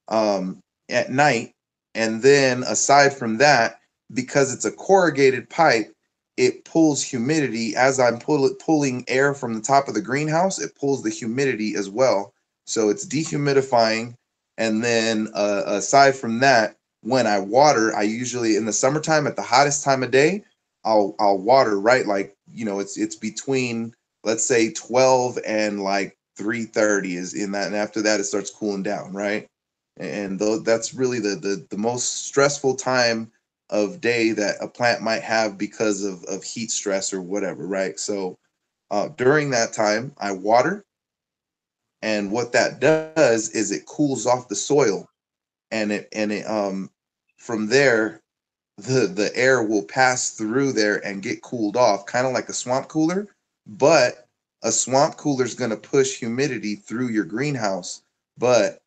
at night. And then aside from that, because it's a corrugated pipe, it pulls humidity as I'm pulling air from the top of the greenhouse. It pulls the humidity as well, so it's dehumidifying. And then aside from that, when I water, I usually in the summertime at the hottest time of day, I'll water right like it's between, let's say, 12 and like 3:30 is in that, and after that it starts cooling down, right? And that's really the most stressful time of day that a plant might have because of heat stress or whatever, right? So during that time I water, and what that does is it cools off the soil, and it from there the air will pass through there and get cooled off, kind of like a swamp cooler. But a swamp cooler is going to push humidity through your greenhouse. But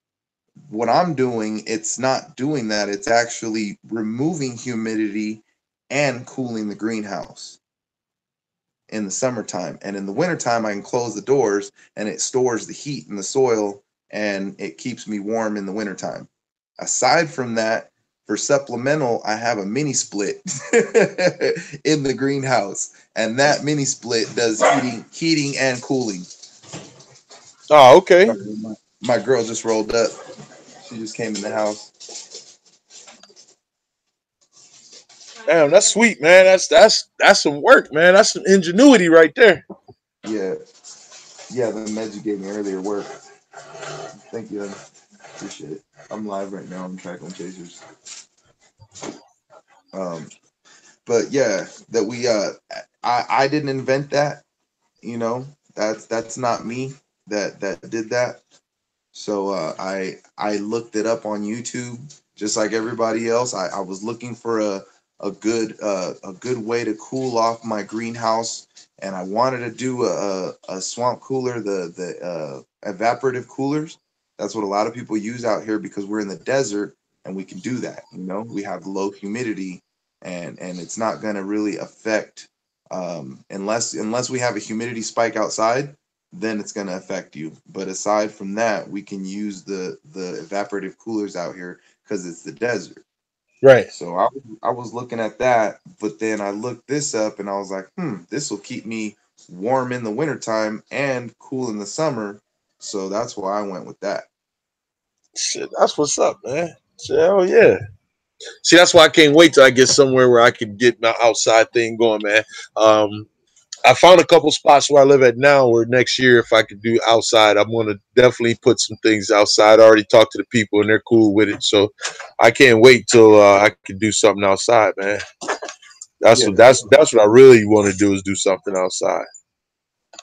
what I'm doing, it's not doing that. It's actually removing humidity and cooling the greenhouse in the summertime. And in the wintertime, I can close the doors and it stores the heat in the soil and it keeps me warm in the wintertime. Aside from that, for supplemental, I have a mini split in the greenhouse, and that mini split does heating and cooling. Oh, okay. Sorry, my girl just rolled up. She just came in the house. Damn, that's sweet, man. That's some work, man. That's some ingenuity right there. Yeah, yeah. The meds you gave me earlier work. Thank you. Appreciate it. I'm live right now on TrichomeChasers. But yeah, that we I didn't invent that. That's not me that did that. So I looked it up on YouTube just like everybody else. I was looking for a good way to cool off my greenhouse, and I wanted to do a swamp cooler, the evaporative coolers. That's what a lot of people use out here because we're in the desert and we can do that. We have low humidity, and it's not going to really affect unless we have a humidity spike outside, then it's going to affect you. But aside from that, we can use the evaporative coolers out here because it's the desert. Right. So I was looking at that, but then I looked this up and I was like, this will keep me warm in the wintertime and cool in the summer. So that's why I went with that. Shit, that's what's up, man. Shit, hell yeah. See, that's why I can't wait till I get somewhere where I can get my outside thing going, man. I found a couple spots where I live at now where next year, if I could do outside, I'm going to definitely put some things outside. I already talked to the people and they're cool with it. So I can't wait till I can do something outside, man. That's Yeah, what I really want to do is do something outside.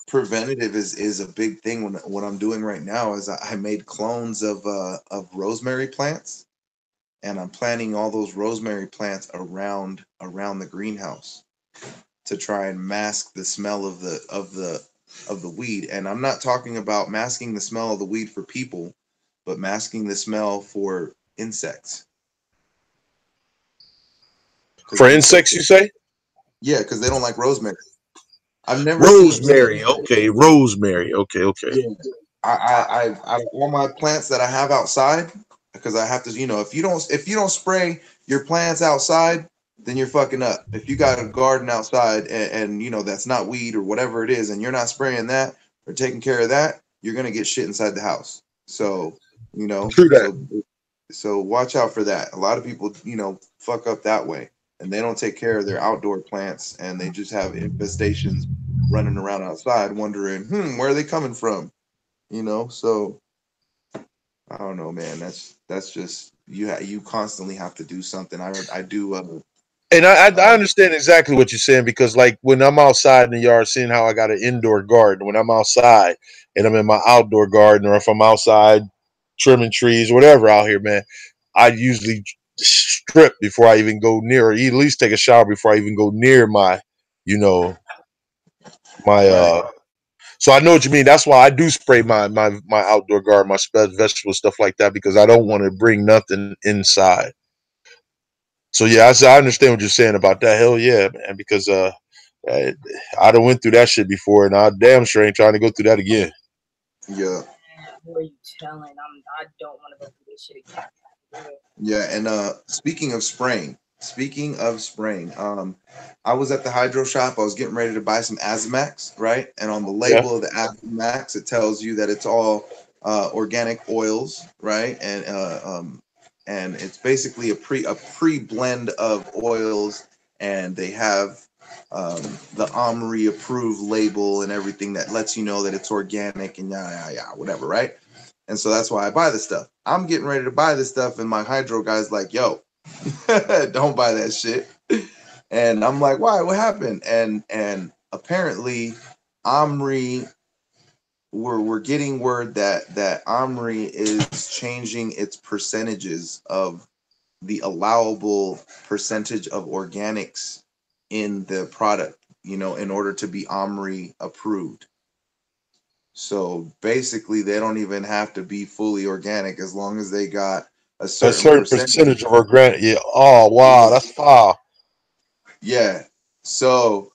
preventative is a big thing. When what I'm doing right now is I made clones of rosemary plants, and I'm planting all those rosemary plants around the greenhouse to try and mask the smell of the weed. And I'm not talking about masking the smell of the weed for people, but masking the smell for insects. For insects, you say? Yeah, because they don't like rosemary. I've never Rosemary. seen. Okay, rosemary. Okay. Yeah, I all my plants that I have outside, because I have to, if you don't spray your plants outside, then you're fucking up. If you got a garden outside and that's not weed or whatever it is, and you're not spraying that or taking care of that, you're gonna get shit inside the house. So True that. so So watch out for that. A lot of people, you know, fuck up that way, and they don't take care of their outdoor plants, and they just have infestations running around outside, wondering, where are they coming from? You know, so I don't know, man. That's just you constantly have to do something. I do. And I understand exactly what you're saying, because like when I'm outside in the yard, seeing how I got an indoor garden, when I'm outside and I'm in my outdoor garden, or if I'm outside trimming trees or whatever out here, man, I usually strip before I even go near, or at least take a shower before I even go near my, you know, my Right. So I know what you mean. That's why I do spray my outdoor garden, my vegetables, stuff like that, because I don't want to bring nothing inside. So yeah, I understand what you're saying about that. Hell yeah, man. Because I, I done went through that shit before, and I damn sure ain't trying to go through that again. Yeah. Who are you telling? I don't want to go through this shit again. Yeah, and speaking of spraying, I was at the hydro shop. I was getting ready to buy some Azamax, right? And on the Yeah. label of the Azamax, it tells you that it's all organic oils, right? And it's basically a pre blend of oils, and they have the Omri approved label and everything that lets you know that it's organic and whatever, right? And so that's why I buy this stuff. I'm getting ready to buy this stuff, and my hydro guy's like, "Yo, don't buy that shit." And I'm like, "Why? What happened?" And apparently, Omri, we're getting word that Omri is changing its percentages of the allowable percentage of organics in the product, you know, in order to be Omri approved. So basically, they don't even have to be fully organic as long as they got a A certain certain percentage. percentage of our grant. Yeah. Oh wow, that's foul. Yeah. So,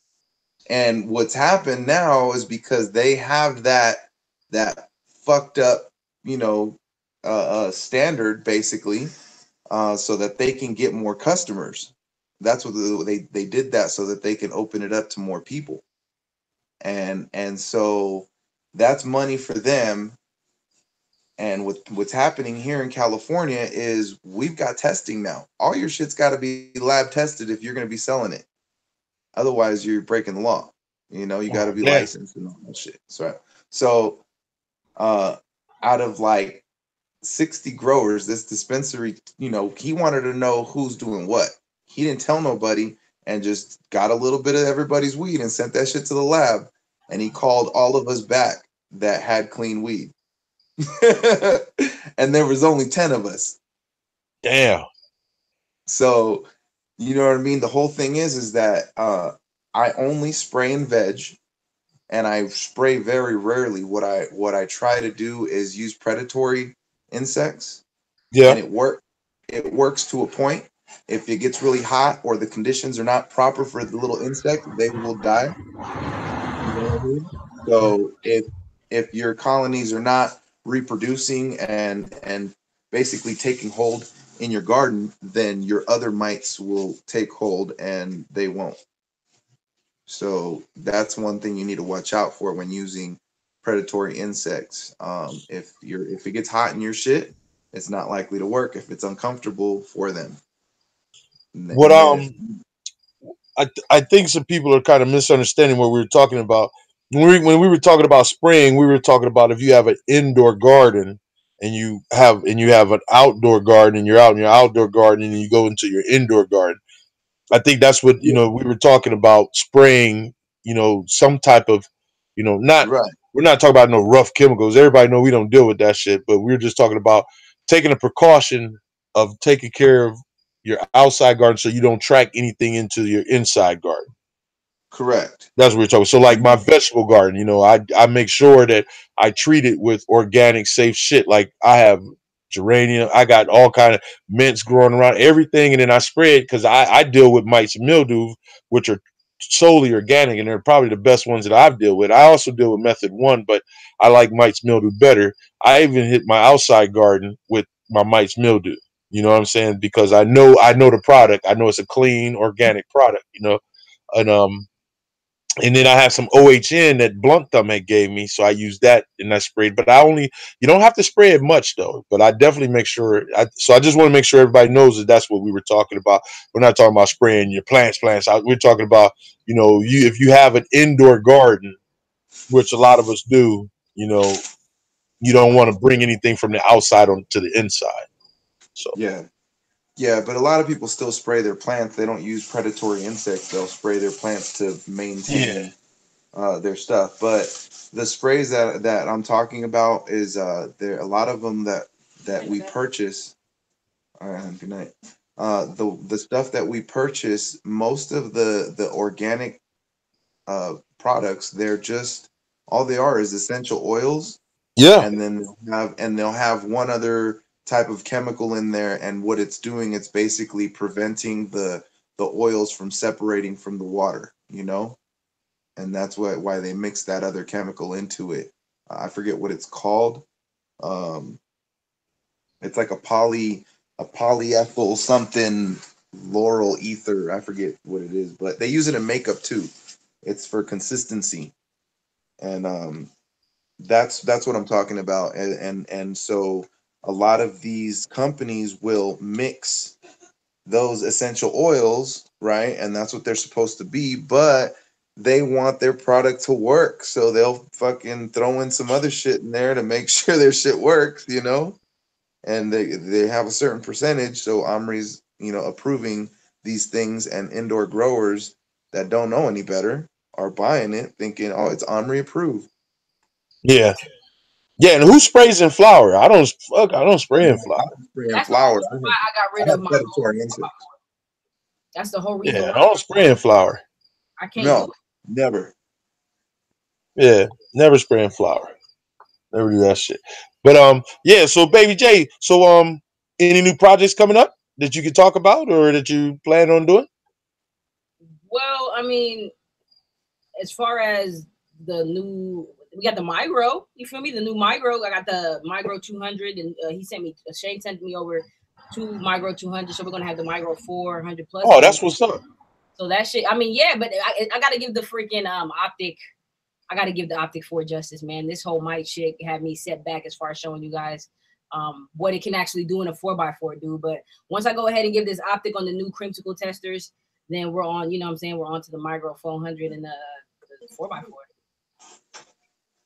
and what's happened now is because they have that fucked up, you know, standard basically, so that they can get more customers. That's what they did that so that they can open it up to more people, and so that's money for them. And what's happening here in California is we've got testing now. All your shit's got to be lab tested if you're going to be selling it. Otherwise, you're breaking the law. You know, you got to Oh be damn. licensed and all that shit. So uh, out of like 60 growers, this dispensary, you know, he wanted to know who's doing what. He didn't tell nobody, and just got a little bit of everybody's weed and sent that shit to the lab. And he called all of us back that had clean weed. And there was only 10 of us. Damn. So, you know what I mean? The whole thing is that I only spray in veg, and I spray very rarely. What I try to do is use predatory insects, Yeah. and it works to a point. If it gets really hot or the conditions are not proper for the little insect, they will die. You know what I mean? So if your colonies are not reproducing and basically taking hold in your garden, then your other mites will take hold and they won't. So that's one thing you need to watch out for when using predatory insects. If it gets hot in your shit, it's not likely to work if it's uncomfortable for them. What And then if I think some people are kind of misunderstanding what we were talking about. When we were talking about spraying, we were talking about if you have an indoor garden and you have an outdoor garden, and you're out in your outdoor garden and you go into your indoor garden. I think that's what, yeah, we were talking about spraying, some type of, not, right, we're not talking about no rough chemicals. Everybody know we don't deal with that shit, but we're just talking about taking a precaution of taking care of your outside garden so you don't track anything into your inside garden. correct. That's what we're talking. So like my vegetable garden, I make sure that I treat it with organic, safe shit. Like I have geranium, I got all kind of mints growing around everything, and then I spray it because I deal with mites and mildew, which are solely organic, and they're probably the best ones that I've dealt with. I also deal with method one, but I like mites mildew better. I even hit my outside garden with my mites mildew. You know what I'm saying? Because I know the product. I know it's a clean organic product. And And then I have some OHN that Blunt Thumb had gave me, so I used that and I sprayed. But you don't have to spray it much though. But I definitely make sure. So I just want to make sure everybody knows that that's what we were talking about. We're not talking about spraying your plants. We're talking about, if you have an indoor garden, which a lot of us do, you don't want to bring anything from the outside to the inside. So yeah, but a lot of people still spray their plants. They don't use predatory insects. They'll spray their plants to maintain their stuff. But the sprays that I'm talking about is there a lot of them that we purchase. All right, good night. The stuff that we purchase, most of the organic products, they're just all they are is essential oils. Yeah. And then they'll have one other type of chemical in there, and what it's doing, it's basically preventing the oils from separating from the water, and that's why they mix that other chemical into it. I forget what it's called. It's like a polyethyl something laurel ether. I forget what it is, but they use it in makeup too. It's for consistency, and that's what I'm talking about. And so a lot of these companies will mix those essential oils, right? And that's what they're supposed to be, but they want their product to work. So they'll fucking throw in some other shit in there to make sure their shit works, And they have a certain percentage. So Omri's, approving these things, and indoor growers that don't know any better are buying it thinking, oh, it's Omri approved. Yeah. Yeah, and who sprays in flour? I don't spray in flour. That's flour. Why I got rid of my predatory insects. That's the whole reason. Yeah, I don't spray in flour. I can't. Never. Yeah, never spray in flour. Never do that shit. But yeah. So Baby J, any new projects coming up that you can talk about or that you plan on doing? Well, I mean, as far as we got the Migro. You feel me? The new Migro. I got the Migro 200, and Shane sent me over 2 Migro 200. So we're gonna have the Migro 400 plus. Oh, that's what's up. So that shit. I mean, yeah, but I gotta give the freaking optic. I gotta give the optic 4 justice, man. This whole mic shit had me set back as far as showing you guys what it can actually do in a 4x4, dude. But once I go ahead and give this optic on the new creamsicle testers, then we're on. You know what I'm saying? We're on to the Migro 400 and the 4x4.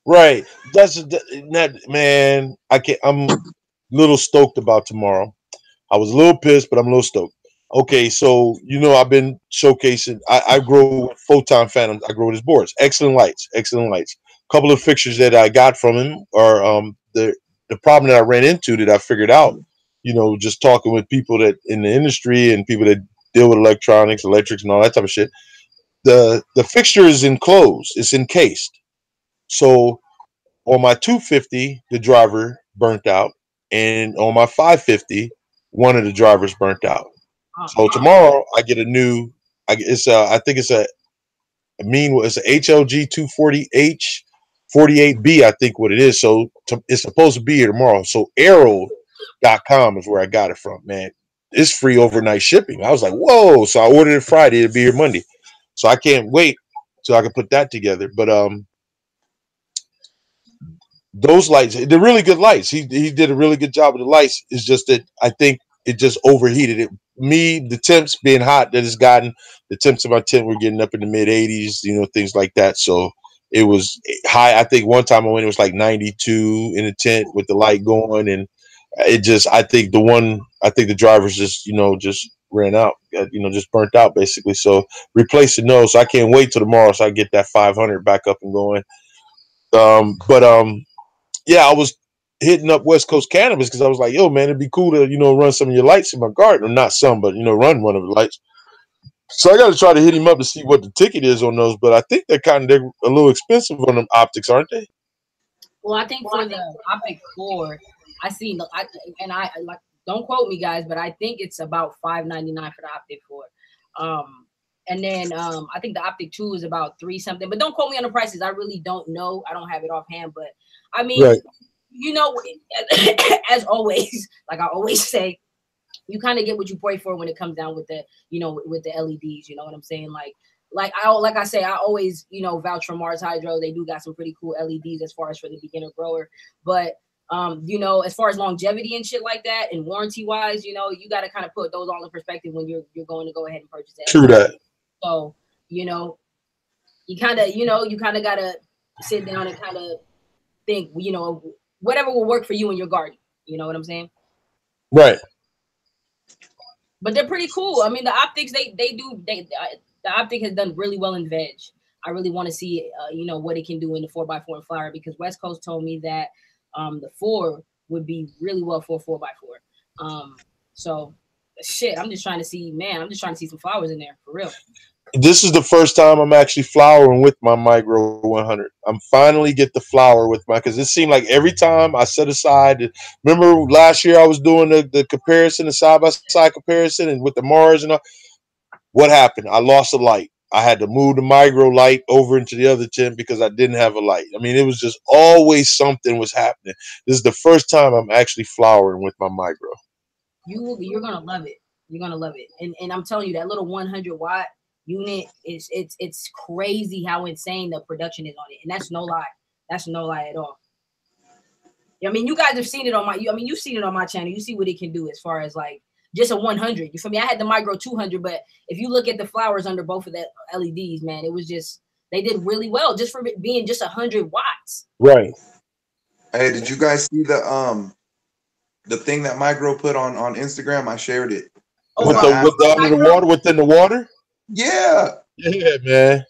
Right. That's that, man. I'm a little stoked about tomorrow. I was a little pissed, but I'm a little stoked. Okay, so I've been showcasing. I grow with Photon Phantoms. I grow with his boards. Excellent lights. Excellent lights. A couple of fixtures that I got from him are the problem that I ran into that I figured out. Just talking with people that in the industry and people that deal with electronics, electrics, and all that type of shit. The fixture is enclosed. It's encased. So on my 250, the driver burnt out, and on my 550, one of the drivers burnt out. So tomorrow I get a new. I think it's a it's a HLG 240H 48B. I think what it is. So it's supposed to be here tomorrow. So Arrow.com is where I got it from. Man, it's free overnight shipping. I was like, whoa! So I ordered it Friday. It'll be here Monday. So I can't wait so I can put that together. But those lights, they're really good lights. He did a really good job with the lights. It's just that I think it just overheated. The temps being hot that it's gotten, the temps of my tent were getting up in the mid 80s, things like that. So it was high. I think one time I went, it was like 92 in the tent with the light going. And I think the drivers just ran out, just burnt out basically. So replacing those. So I can't wait till tomorrow so I get that 500 back up and going. Yeah, I was hitting up West Coast Cannabis because I was like, yo, man, it'd be cool to, run some of your lights in my garden. Or not some, but, run one of the lights. So I got to try to hit him up to see what the ticket is on those. But I think they're a little expensive on them optics, aren't they? Well, I think for the optic 4, I see, don't quote me, guys, but I think it's about $5.99 for the optic 4. And then I think the optic 2 is about $3 something. But don't quote me on the prices. I really don't know. I don't have it offhand. But I mean, right. As always, like I always say, you kind of get what you pray for when it comes down with the, with the LEDs. You know what I'm saying? Like like I say, I always, you know, vouch for Mars Hydro. They do got some pretty cool LEDs as far as for the beginner grower. But you know, as far as longevity and shit like that, and warranty wise, you know, you got to kind of put those all in perspective when you're going to go ahead and purchase it. True that. So, you know, you kind of got to sit down and kind of think, you know, whatever will work for you in your garden. You know what I'm saying? Right. But they're pretty cool. I mean, the optics, the optic has done really well in veg. I really want to see, you know, what it can do in the 4x4 and flower, because West Coast told me that the 4 would be really well for a 4x4. So shit, I'm just trying to see, man, I'm just trying to see some flowers in there for real. This is the first time I'm actually flowering with my Micro 100. I'm finally get the flower with my, because it seemed like every time I set aside, remember last year I was doing the comparison, the side-by-side comparison, and with the Mars and all, what happened? I lost a light. I had to move the Micro light over into the other tent because I didn't have a light. I mean, it was just always something was happening. This is the first time I'm actually flowering with my Micro. You're gonna love it. You're gonna love it. And I'm telling you, that little 100-watt unit is it's crazy how insane the production is on it, and that's no lie. That's no lie at all. I mean, you guys have seen it on my. I mean, you've seen it on my channel. You see what it can do as far as like just a 100. You feel me? I had the Micro 200, but if you look at the flowers under both of the LEDs, man, it was just they did really well just for it being just 100 watts. Right. Hey, did you guys see the thing that Micro put on Instagram? I shared it. Oh, with the under the water, within the water. Yeah. Yeah, man.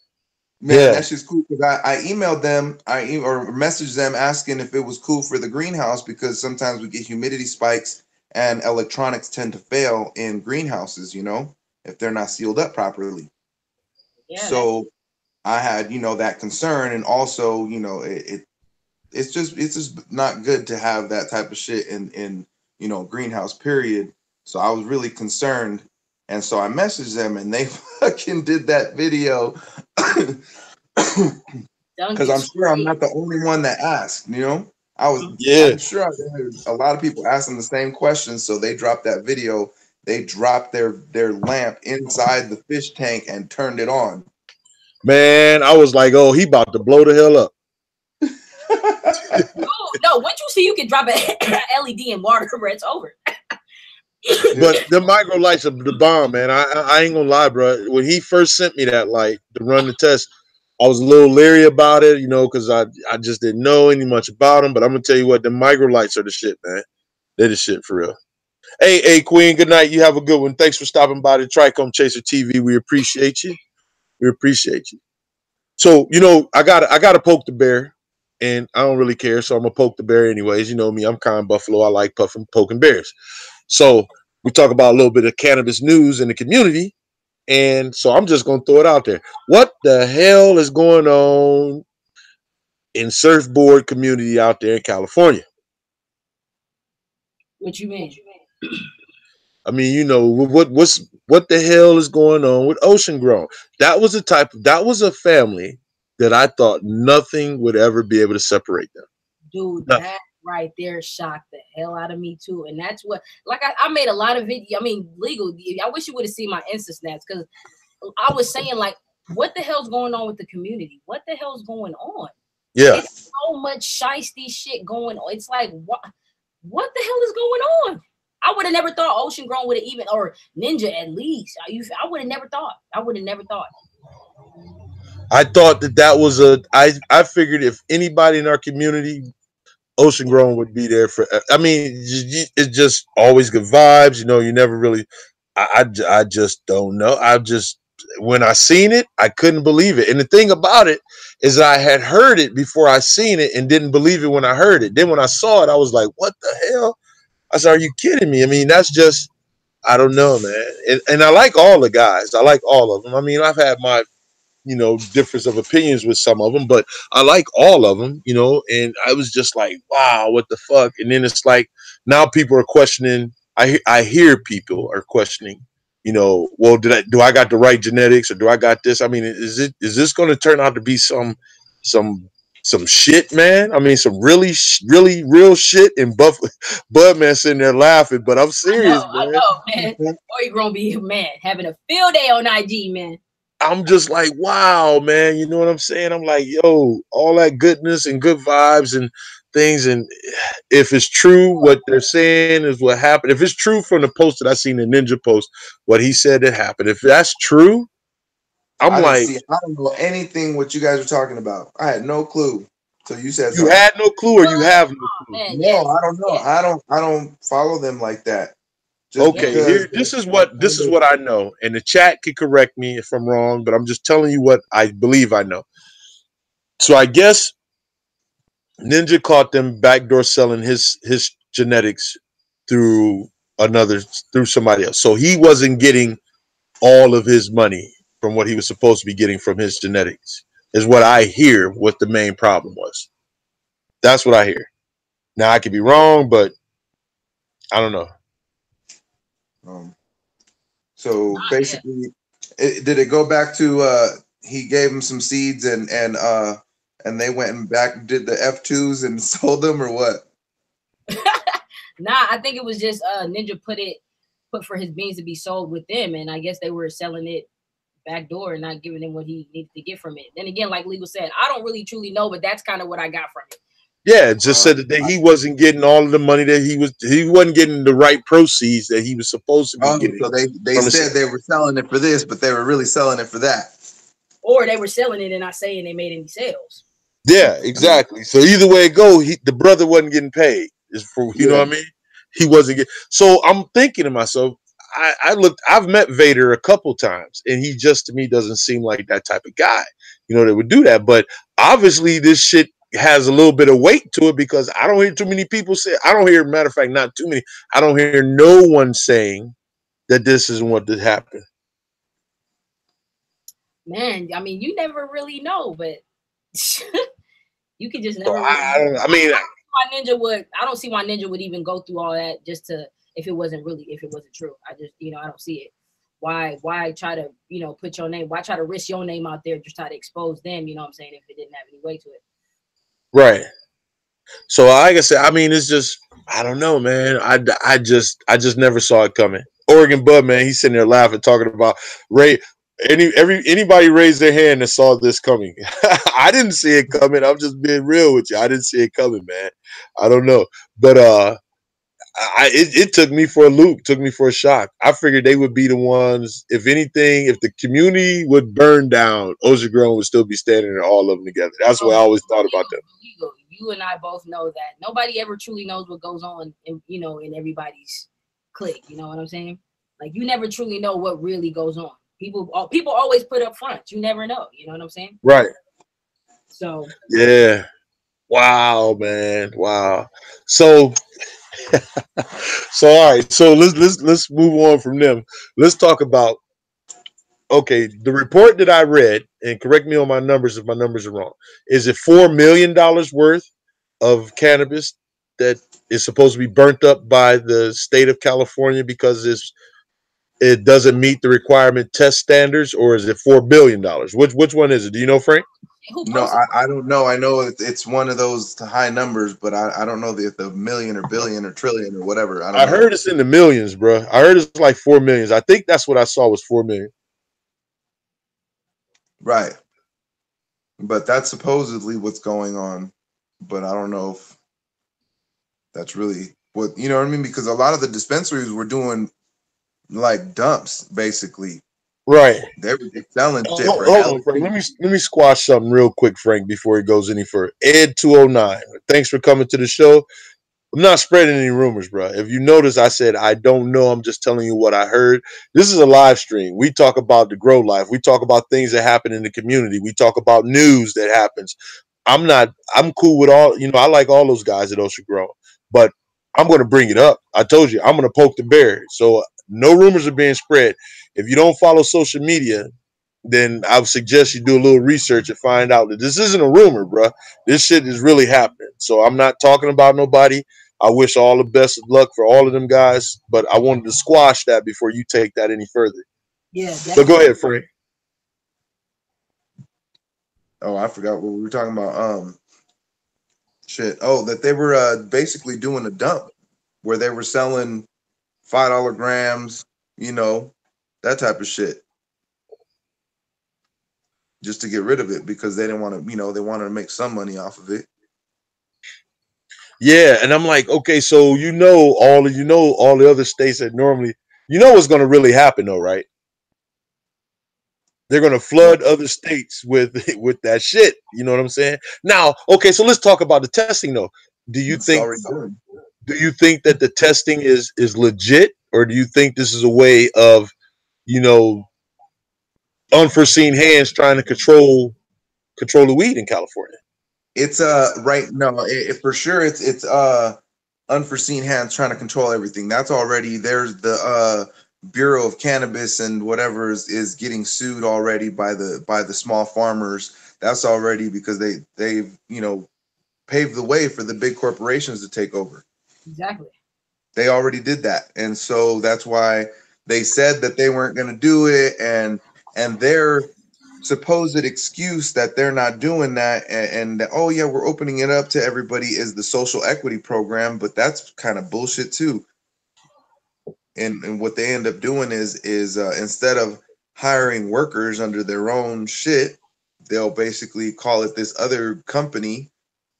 Man, yeah. That's just cool, because I emailed them, or messaged them asking if it was cool for the greenhouse, because sometimes we get humidity spikes and electronics tend to fail in greenhouses, you know, if they're not sealed up properly. Yeah, so I had, you know, that concern, and also, you know, it's just not good to have that type of shit in you know, greenhouse period. So I was really concerned. And so I messaged them, and they fucking did that video. Because I'm sure I'm not the only one that asked, you know? I'm sure there's a lot of people asking the same questions. So they dropped that video. They dropped their lamp inside the fish tank and turned it on. Man, I was like, oh, he about to blow the hell up. No, once you see you can drop an LED in water, it's over. But the Micro lights are the bomb, man. I ain't gonna lie, bro. When he first sent me that light to run the test, I was a little leery about it, you know, because I just didn't know any much about them. But I'm gonna tell you what, the Micro lights are the shit, man. They're the shit for real. Hey, Queen, good night. You have a good one. Thanks for stopping by the TrichomeChaser TV. We appreciate you. We appreciate you. So, you know, I gotta poke the bear, and I don't really care, so I'm gonna poke the bear anyways. You know me, I'm kind of Buffalo. I like poking bears. So we talk about a little bit of cannabis news in the community. And so I'm just going to throw it out there. What the hell is going on in surfboard community out there in California? What you mean? I mean, you know, what the hell is going on with Ocean Grown? That was a family that I thought nothing would ever be able to separate them. Dude, that right there shocked the hell out of me too. And that's what, like, I made a lot of videos. I mean, legal. I wish you would have seen my Insta snaps, because I was saying, like, what the hell's going on with the community? What the hell's going on? Yeah. It's so much shiesty shit going on. It's like, what the hell is going on? I would have never thought Ocean Grown would have even, or Ninja at least. I would have never thought. I would have never thought. I thought that was I figured if anybody in our community, Ocean Grown would be there for. I mean, it's just always good vibes. You know, you never really. I just don't know. When I seen it, I couldn't believe it. And the thing about it is, I had heard it before I seen it and didn't believe it when I heard it. Then when I saw it, I was like, "What the hell?" I said, "Are you kidding me?" I mean, that's just. I don't know, man. And I like all the guys. I like all of them. I mean, I've had my, you know, difference of opinions with some of them, but I like all of them, you know, and I was just like, wow, what the fuck? And then it's like, now people are questioning, I hear people are questioning, you know, well, do I got the right genetics, or do I got this? I mean, is this going to turn out to be some shit, man? I mean, some really real shit, and Budman sitting there laughing, but I'm serious, I know, man. Or you gonna be, man, having a field day on IG, man. I'm just like, wow, man. You know what I'm saying? I'm like, yo, all that goodness and good vibes and things. And if it's true, what they're saying is what happened. If it's true from the post that I seen the Ninja post, what he said that happened. If that's true, I'm I didn't like, see. I don't know anything what you guys are talking about. I had no clue. So you said you something. had no clue or you have no Oh, clue. man, No, yes, I don't know. yes, I don't follow them like that. Just yes. Okay, because here this is what I know, and the chat can correct me if I'm wrong, but I'm just telling you what I believe I know. So I guess Ninja caught them backdoor selling his genetics through another through somebody else. So he wasn't getting all of his money from what he was supposed to be getting from his genetics. Is what I hear what the main problem was. That's what I hear. Now I could be wrong, but I don't know. um, so basically, did it go back to he gave him some seeds and they went and back did the F2s and sold them or what? Nah, I think it was just Ninja put for his beans to be sold with them, and I guess they were selling it backdoor and not giving him what he needed to get from it. Then again, like Legal said, I don't really truly know, but that's kind of what I got from it. Yeah, it just said that he wasn't getting all of the money that he wasn't getting the right proceeds that he was supposed to be Oh, getting so they from his. said they were selling it for this, but they were really selling it for that. Or they were selling it and not saying they made any sales. Yeah, exactly. So either way it go, the brother wasn't getting paid. Is for you know Yeah. what I mean? He wasn't getting. So I'm thinking to myself, I've met Vader a couple times, and he just to me doesn't seem like that type of guy, that would do that. But obviously, this shit has a little bit of weight to it because I don't hear too many people say. I don't hear, matter of fact, not too many. I don't hear no one saying that this isn't what did happen. Man, I mean, you never really know, but you could just So never really I know. don't. I mean, I don't see why Ninja would even go through all that just to if it wasn't true. I just I don't see it. Why try to put your name? Why try to risk your name out there just try to expose them? You know what I'm saying? If it didn't have any weight to it. right. So like I said, I mean, it's just I don't know, man. I just never saw it coming. Oregon Bud, man, he's sitting there laughing, talking about Ray. Anybody raised their hand that saw this coming? I didn't see it coming. I'm just being real with you. I didn't see it coming, man. I don't know, but it took me for a loop, took me for a shock. I figured they would be the ones. If anything, if the community would burn down, Ocean Grove would still be standing there, all of them together. That's what I always thought about them. You and I both know that nobody ever truly knows what goes on in everybody's clique. You know what I'm saying? Like you never truly know what really goes on. People always put up front. You never know. You know what I'm saying? Right. So Yeah. Wow, man. Wow. So so all right. So let's move on from them. Let's talk about okay, the report that I read, and correct me on my numbers if my numbers are wrong. Is it $4 million worth of cannabis that is supposed to be burnt up by the state of California because it doesn't meet the requirement test standards, or is it $4 billion? Which one is it? Do you know, Frank? who No, posted? I don't know. I know it's one of those high numbers, but I don't know the million or billion or trillion or whatever. I don't I know. heard it's in the millions, bro. I heard it's like 4 millions. I think that's what I saw was 4 million. Right. But that's supposedly what's going on. But I don't know if that's really what you know what I mean? Because a lot of the dispensaries were doing like dumps, basically. Right. They were just selling shit for Hold hell on, Frank. cheap. Let me squash something real quick, Frank, before he goes any further. Ed 209. Thanks for coming to the show. I'm not spreading any rumors, bro. If you notice, I said I don't know. I'm just telling you what I heard. This is a live stream. We talk about the grow life. We talk about things that happen in the community. We talk about news that happens. I'm cool with all, I like all those guys at Ocean Grow, but I'm going to bring it up. I told you, I'm going to poke the bear. So no rumors are being spread. If you don't follow social media, then I would suggest you do a little research and find out that this isn't a rumor, bro. This shit is really happening. So I'm not talking about nobody. I wish all the best of luck for all of them guys, but I wanted to squash that before you take that any further. Yeah, But go definitely. ahead, Frank. Oh, I forgot what we were talking about. Shit. Oh, that they were basically doing a dump where they were selling $5 grams, that type of shit. just to get rid of it because they didn't want to, they wanted to make some money off of it. Yeah, and I'm like, okay, so all the other states that normally, what's going to really happen though, right? They're going to flood other states with with that shit. You know what I'm saying? Now, okay, so let's talk about the testing though. Do you It's think already done. do you think that the testing is legit, or do you think this is a way of, you know, unforeseen hands trying to control the weed in California? It's right no, for sure it's unforeseen hands trying to control everything. That's already there's the Bureau of Cannabis and whatever is getting sued already by the small farmers. That's already because they've paved the way for the big corporations to take over. Exactly. They already did that, and so that's why they said that they weren't going to do it, and their supposed excuse that they're not doing that, and oh yeah, we're opening it up to everybody is the social equity program, but that's kind of bullshit too. And what they end up doing is instead of hiring workers under their own shit, they'll basically call it this other company,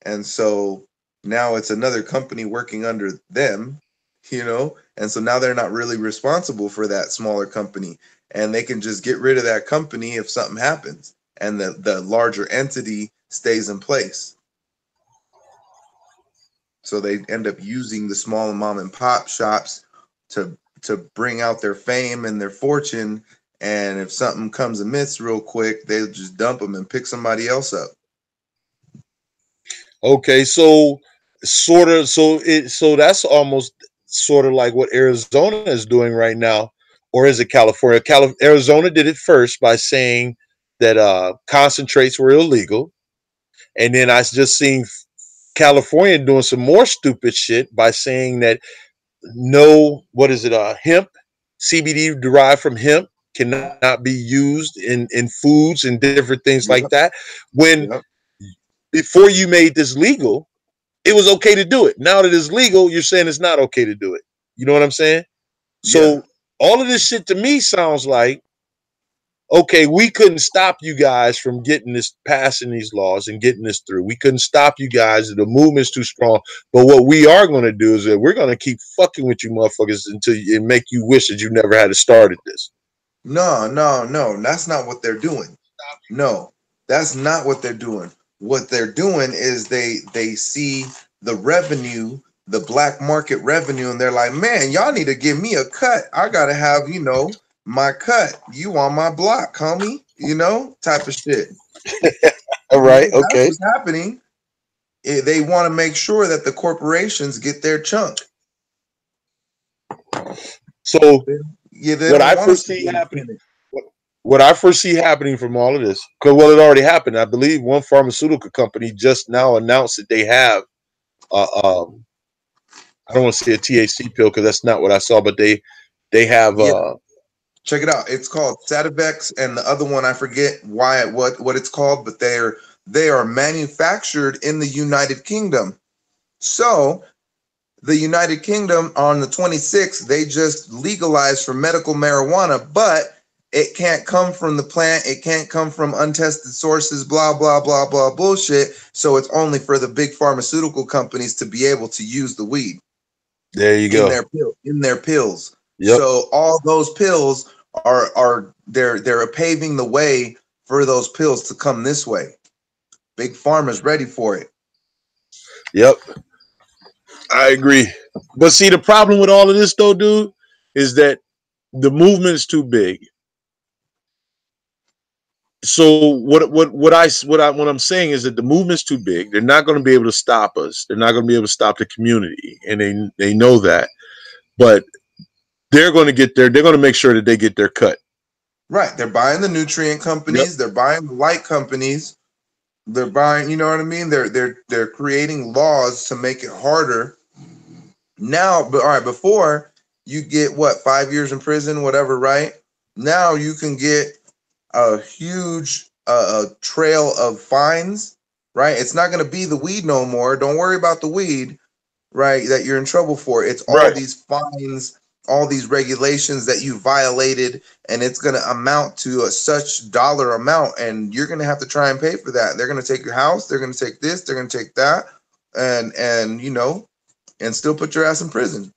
and so now it's another company working under them, and so now they're not really responsible for that smaller company, and they can just get rid of that company if something happens, and the larger entity stays in place. So they end up using the small mom and pop shops to bring out their fame and their fortune, and if something comes amiss real quick, they'll just dump them and pick somebody else up. Okay, so so that's almost sort of like what Arizona is doing right now, or is it California? Arizona did it first by saying that concentrates were illegal, and then I just seen California doing some more stupid shit by saying that no, what is it? Hemp, CBD derived from hemp cannot be used in foods and different things like Yep, that. When yep, before you made this legal, it was okay to do it. Now that it's legal, you're saying it's not okay to do it. You know what I'm saying? yeah. So all of this shit to me sounds like, okay, we couldn't stop you guys from getting this, passing these laws and getting this through. We couldn't stop you guys. The movement's too strong. But what we are going to do is that we're going to keep fucking with you motherfuckers until it make you wish that you never had started this. No, no, no. That's not what they're doing. No, that's not what they're doing. What they're doing is they see the revenue, the black market revenue, and they're like, man, y'all need to give me a cut. I gotta have, my cut. You on my block, homie, type of shit. All right. That's Okay. what's happening. They want to make sure that the corporations get their chunk. So Yeah, they what don't I want us to foresee be happening, independent. what I foresee happening from all of this, because well, it already happened. I believe one pharmaceutical company just now announced that they have, I don't want to say a THC pill because that's not what I saw, but they have, Yeah, check it out. It's called Sativex, and the other one I forget what it's called, but they are manufactured in the United Kingdom. So the United Kingdom on the 26th, they just legalized for medical marijuana, but it can't come from the plant. It can't come from untested sources, blah, blah, blah, blah, bullshit. So it's only for the big pharmaceutical companies to be able to use the weed there you in go. their pills. Yep. So all those pills are they're paving the way for those pills to come this way. Big Pharma's ready for it. Yep. I agree. But see, the problem with all of this though, dude, is that the movement is too big. So what I'm saying is that the movement's too big. They're not going to be able to stop us. They're not going to be able to stop the community, and they know that. But they're going to get their. They're going to make sure that they get their cut. Right. They're buying the nutrient Yep. companies, they're buying the light companies, they're buying, you know what I mean? They're creating laws to make it harder. Now, but all right, before you get what, 5 years in prison, whatever, right? Now you can get a huge trail of fines, right? It's not going to be the weed no more. Don't worry about the weed, right? That you're in trouble for. It's all Right. these fines all these regulations that you violated, and it's going to amount to a such dollar amount, and you're going to have to try and pay for that. They're going to take your house, they're going to take this, they're going to take that, and you know, and still put your ass in prison.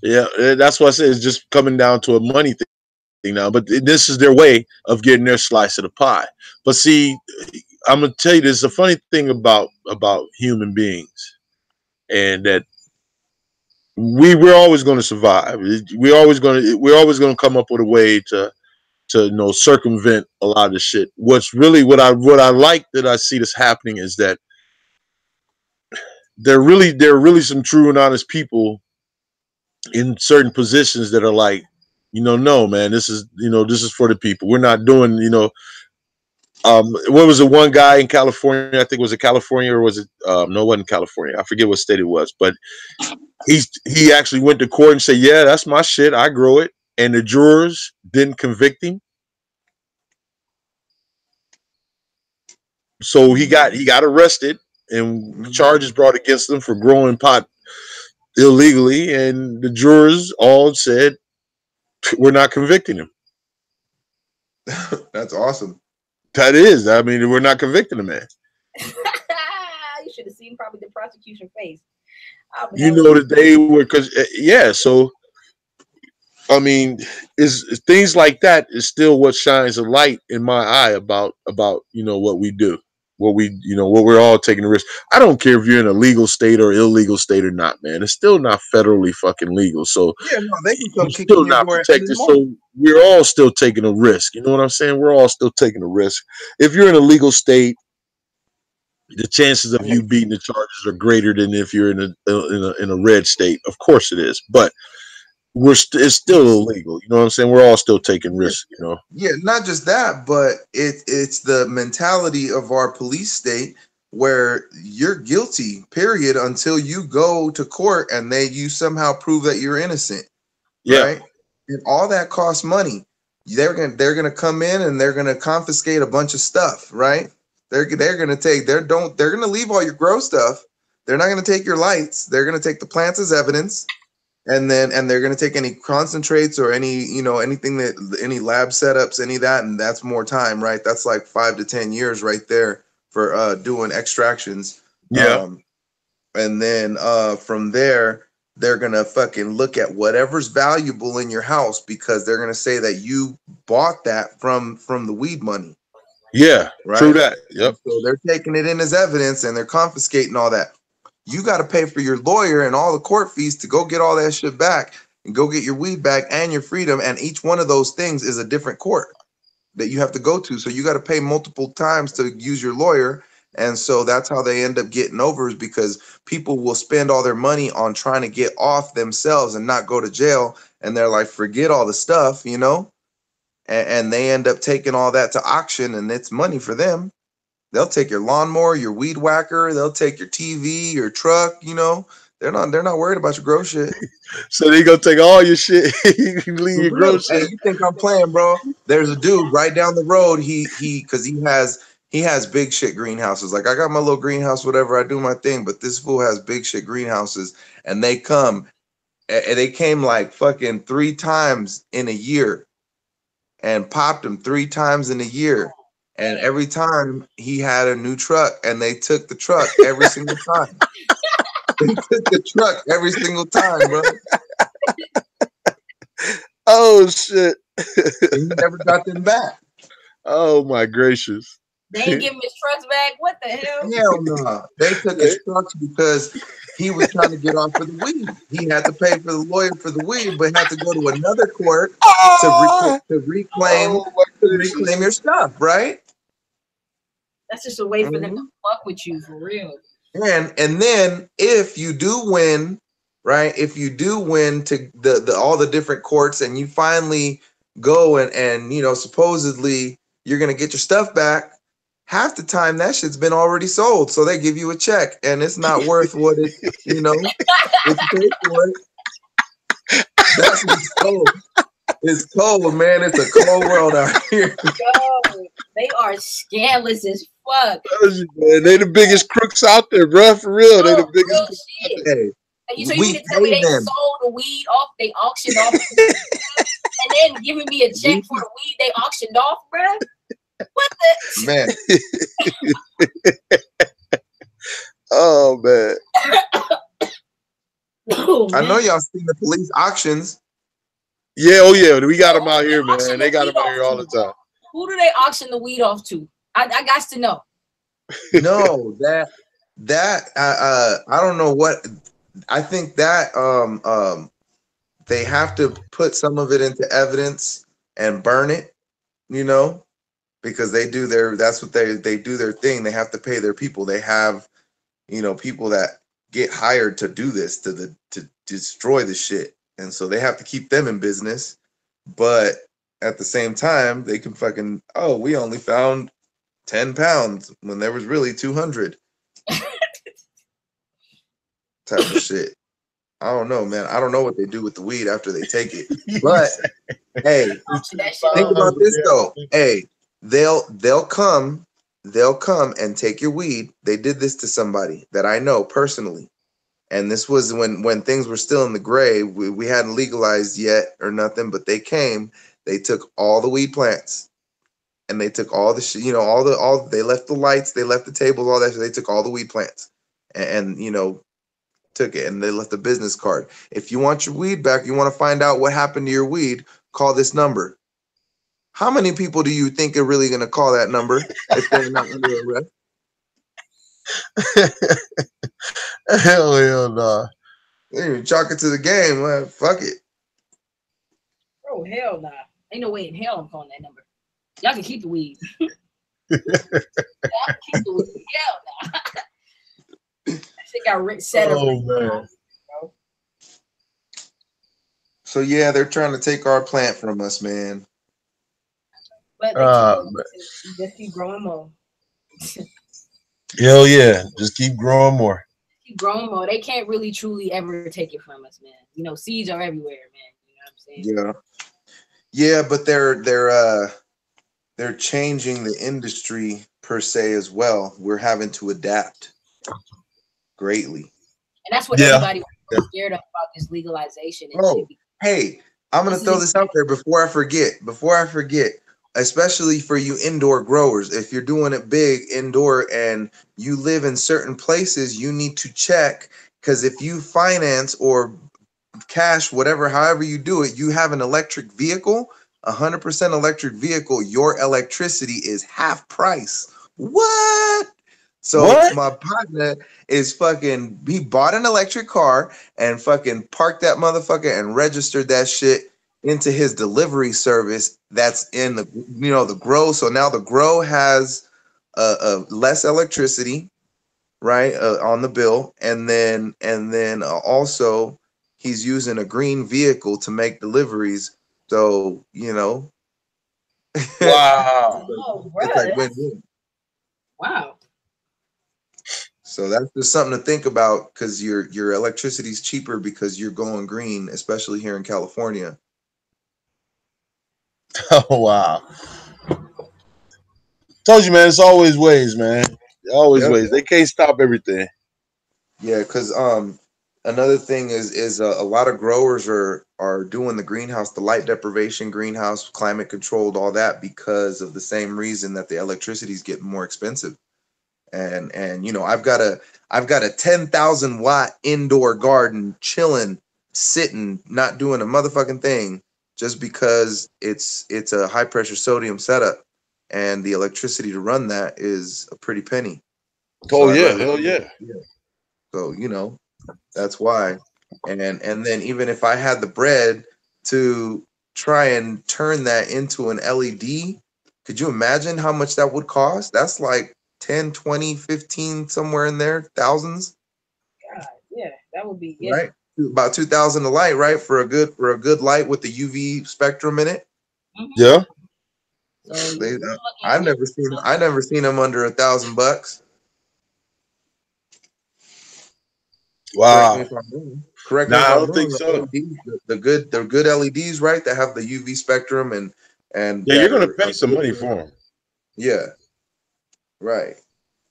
Yeah, that's what I said. It's just coming down to a money thing now. But this is their way of getting their slice of the pie. But see, I'm gonna tell you, there's a funny thing about human beings, and that we're always going to survive. We're always going to come up with a way to you know, circumvent a lot of the shit. What's really what I like that I see this happening is that there are really some true and honest people in certain positions that are like, you know, no, man, this is for the people. We're not doing, you know, what was it, one guy in California, I think, was it California, or was it no, it wasn't California, I forget what state it was, but he actually went to court and said, yeah, that's my shit, I grow it, and the jurors didn't convict him. So he got arrested and charges brought against him for growing pot illegally, and the jurors all said, we're not convicting him. That's awesome. That is, I mean, we're not convicting him, man. You should have seen probably the prosecution face. You know that they were, because yeah, so I mean, is things like that is still what shines a light in my eye about you know, what we do, what we're all taking a risk. I don't care if you're in a legal state or illegal state or not, man. It's still not federally fucking legal. So yeah, no, they can come still not protected. So we're all still taking a risk. You know what I'm saying? We're all still taking a risk. If you're in a legal state, the chances of you beating the charges are greater than if you're in a red state. Of course it is, but it's still illegal. You know what I'm saying? We're all still taking risks, you know? Yeah, not just that, but it's the mentality of our police state where you're guilty, period, until you go to court and you somehow prove that you're innocent. Yeah. Right? And all that costs money. They're gonna come in and they're gonna confiscate a bunch of stuff, right? They're gonna leave all your gross stuff. They're not gonna take your lights. They're gonna take the plants as evidence. And they're going to take any concentrates or any, you know, anything any lab setups, any of that. And that's more time, right? That's like 5 to 10 years right there for doing extractions. Yeah. And then from there, they're going to fucking look at whatever's valuable in your house, because they're going to say that you bought that from the weed money. Yeah. Right. True that. Yep. So they're taking it in as evidence and they're confiscating all that. You got to pay for your lawyer and all the court fees to go get all that shit back and go get your weed back and your freedom. And each one of those things is a different court that you have to go to. So you got to pay multiple times to use your lawyer. And so that's how they end up getting over, is because people will spend all their money on trying to get off themselves and not go to jail. And they're like, forget all the stuff, you know, and they end up taking all that to auction, and it's money for them. They'll take your lawnmower, your weed whacker. They'll take your TV, your truck. You know, they're not worried about your gross shit. So they gonna take all your shit. You can leave your gross shit. Hey, you think I'm playing, bro? There's a dude right down the road. Because he has big shit greenhouses. Like, I got my little greenhouse, whatever. I do my thing, but this fool has big shit greenhouses, and they came like fucking 3 times in a year, and popped them 3 times in a year. And every time he had a new truck, and they took the truck every single time. They took the truck every single time, bro. Oh shit! And he never got them back. Oh my gracious! They ain't give him his trucks back. What the hell? Hell no! They took his trucks because he was trying to get off of the weed. He had to pay for the lawyer for the weed, but had to go to another court to reclaim your stuff, right? That's just a way for them to fuck with you, for real. And then if you do win, right? If you do win to all the different courts, and you finally go and you know, supposedly you're gonna get your stuff back, half the time that shit's been already sold. So they give you a check, and it's not worth what it, you know, what you pay for it. That's what's cold. It's cold, man. It's a cold world out here. Yo, they are scandalous as fuck. Man, they the biggest crooks out there, bro. For real, they the biggest. Hey, So you We mean to tell me pay they them. sold the weed off, they auctioned off, and then giving me a check for the weed they auctioned off, bro? What the Man, Oh man. oh, I man. know y'all seen the police auctions. Yeah, oh yeah, we got them Who out do here, they auction man. the They got weed them out off here all to? the time. Who do they auction the weed off to? I got to know. No, that I don't know what. I think that they have to put some of it into evidence and burn it, you know, because they do that's what they do their thing. They have to pay their people. They have, you know, people that get hired to do this, to destroy the shit. And so they have to keep them in business. But at the same time, they can fucking, oh, we only found 10 pounds when there was really 200 type of shit. I don't know, man. I don't know what they do with the weed after they take it. But hey, Auction that shit think off. about this though. Hey, they'll come and take your weed. They did this to somebody that I know personally. And this was when things were still in the gray. We hadn't legalized yet or nothing, but they came, they took all the weed plants and they took all the shit, you know, all they left the lights, they left the tables, all that shit. They took all the weed plants and you know, took it, and they left a business card. If you want your weed back, you want to find out what happened to your weed, call this number. How many people do you think are really going to call that number if they're not under arrest? Hell nah. They chalk it to the game, man. Fuck it. Oh, hell nah. Ain't no way in hell I'm calling that number. Y'all can keep the weed. Y'all can keep the weed. Hell nah. That shit got set up. Oh man. So yeah, they're trying to take our plant from us, man. But they just keep growing more. Hell yeah. Just keep growing more. Keep growing more. They can't really truly ever take it from us, man. You know, seeds are everywhere, man. You know what I'm saying? Yeah, but they're changing the industry per se as well. We're having to adapt greatly. And that's what everybody was scared of about this legalization and shit. Hey, I'm gonna throw this out there before I forget. Especially for you indoor growers, if you're doing it big indoor and you live in certain places, you need to check, because if you finance or cash, whatever, however you do it, you have an electric vehicle, 100% electric vehicle, your electricity is half price. What? So my partner is fucking, he bought an electric car and fucking parked that motherfucker and registered that shit into his delivery service that's in the, you know, the grow. So now the grow has less electricity, right, on the bill, and then also he's using a green vehicle to make deliveries. So you know, wow, it's like win-win. Wow. So that's just something to think about, because your electricity is cheaper because you're going green, especially here in California. Oh wow. Told you, man, it's always ways, man. Always ways. They can't stop everything. Yeah, because another thing is a lot of growers are doing the greenhouse, the light deprivation greenhouse, climate controlled, all that, because of the same reason that the electricity is getting more expensive. And you know, I've got a 10,000 watt indoor garden chilling, sitting, not doing a motherfucking thing, just because it's a high pressure sodium setup, and the electricity to run that is a pretty penny. Oh yeah, hell yeah. So you know, that's why. And then even if I had the bread to try and turn that into an LED, could you imagine how much that would cost? That's like 10, 20, 15, somewhere in there, thousands. God, yeah, that would be right. About 2,000 a light, right? For a good light with the UV spectrum in it. Yeah. So I've never seen them under $1,000. Wow. Correct me if I I'm don't think wrong. so. The good LEDs, right? That have the UV spectrum and yeah, you're gonna pay some money for them. Yeah, right.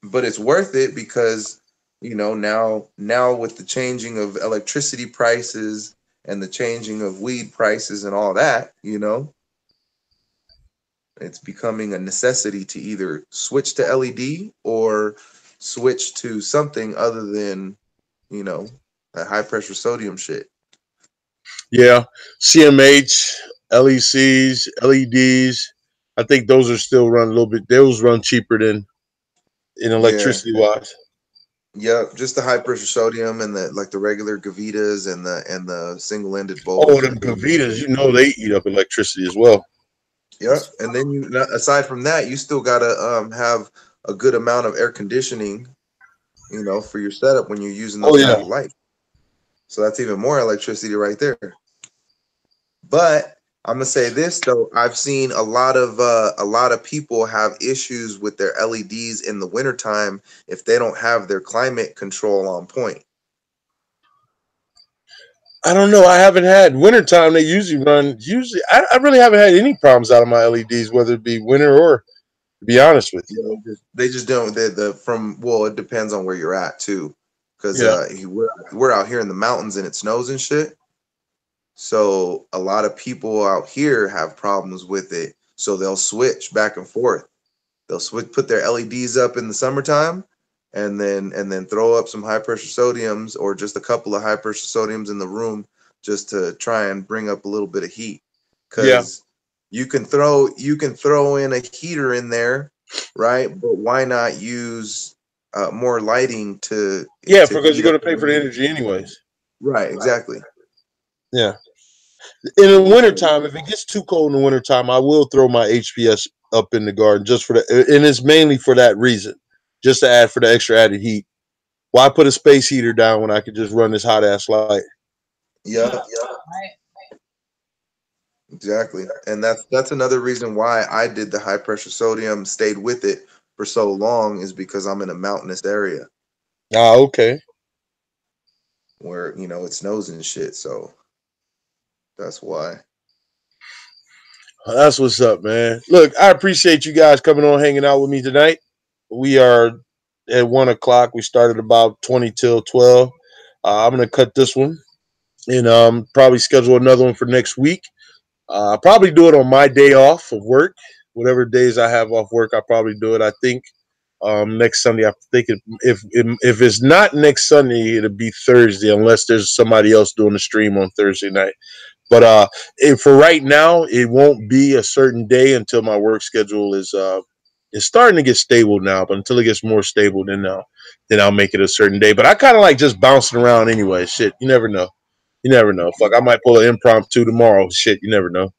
But it's worth it because you know, now with the changing of electricity prices and the changing of weed prices and all that, you know, it's becoming a necessity to either switch to LED or switch to something other than, you know, that high pressure sodium shit. Yeah, CMH, LECs, LEDs. I think those are still run a little bit. Those run cheaper than in Yeah. electricity wise. Yep, just the high pressure sodium and the like the regular Gavitas and the single ended Oh, bulbs them that go with Gavitas, it. you know they eat up electricity as well. Yep, and then you aside from that, you still gotta have a good amount of air conditioning, you know, for your setup when you're using Oh those type yeah. of lights. So that's even more electricity right there. But I'm gonna say this though, I've seen a lot of people have issues with their LEDs in the wintertime if they don't have their climate control on point. I don't know. I haven't had wintertime. They usually run. Usually, I really haven't had any problems out of my LEDs, whether it be winter or, to be honest with you. You know, they just don't. The from well, it depends on where you're at too, because Yeah. we're out here in the mountains and it snows and shit. So a lot of people out here have problems with it. So they'll switch back and forth. They'll switch, put their LEDs up in the summertime, and then throw up some high pressure sodiums or just a couple of high pressure sodiums in the room just to try and bring up a little bit of heat. Yeah. Because you can throw in a heater in there, right? But why not use more lighting Yeah, to because you're heat up going to the pay for the room? energy anyways. Right, exactly. Yeah. In the So, wintertime, if it gets too cold in the wintertime, I will throw my HPS up in the garden just for the, and it's mainly for that reason, just to add for the extra added heat. Why put a space heater down when I could just run this hot ass light? yep. Right. Exactly. And that's another reason why I did the high pressure sodium, stayed with it for so long is because I'm in a mountainous area Ah, okay. where, you know, it snows and shit. So that's why. That's what's up, man. Look, I appreciate you guys coming on, hanging out with me tonight. We are at 1 o'clock. We started about 20 till 12. I'm gonna cut this one and probably schedule another one for next week. I'll probably do it on my day off of work. Whatever days I have off work, I'll probably do it. I think next Sunday. I think if it's not next Sunday, it'll be Thursday, unless there's somebody else doing the stream on Thursday night. But for right now, it won't be a certain day until my work schedule is starting to get stable now. But until it gets more stable, then I'll make it a certain day. But I kind of like just bouncing around anyway. Shit, you never know. You never know. Fuck, I might pull an impromptu tomorrow. Shit, you never know.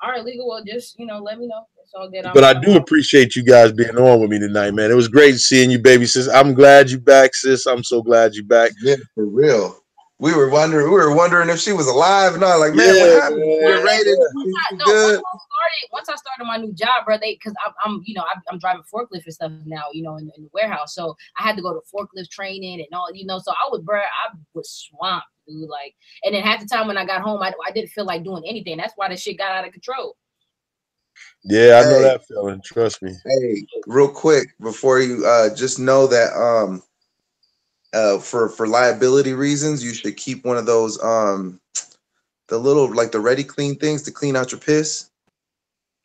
All right, legal. Well, just let me know. It's all good. But I do appreciate you guys being on with me tonight, man. It was great seeing you, baby sis. I'm glad you back, sis. I'm so glad you back. Yeah, for real. We were wondering if she was alive and all. Like, man, what Yeah, happened? man. You're rated. She's good. Once I started my new job, bro, because I'm driving forklift and stuff now, in the warehouse. So I had to go to forklift training and all, So I was swamped, dude. Like, and then half the time when I got home, I didn't feel like doing anything. That's why the shit got out of control. Yeah, I know that feeling. Trust me. Hey, real quick before you just know that for liability reasons, you should keep one of those the little like the Ready Clean things to clean out your piss.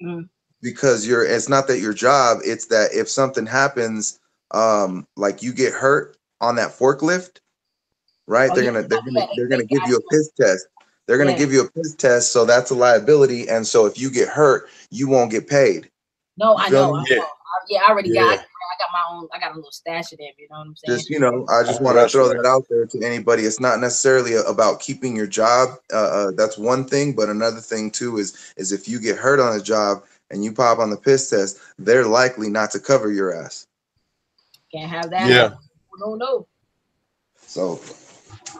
Mm. Because it's not that your job, it's that if something happens, like you get hurt on that forklift, right? Oh, They're gonna give you a piss test. They're gonna give you a piss test, so that's a liability. And so if you get hurt, you won't get paid. No, You I feel know. me? I already got. I got my own. I got a little stash of them. You know what I'm saying? Just I just want to throw that out there to anybody. It's not necessarily about keeping your job. That's one thing, but another thing too is if you get hurt on a job and you pop on the piss test, they're likely not to cover your ass. Can't have that. Yeah. No. So,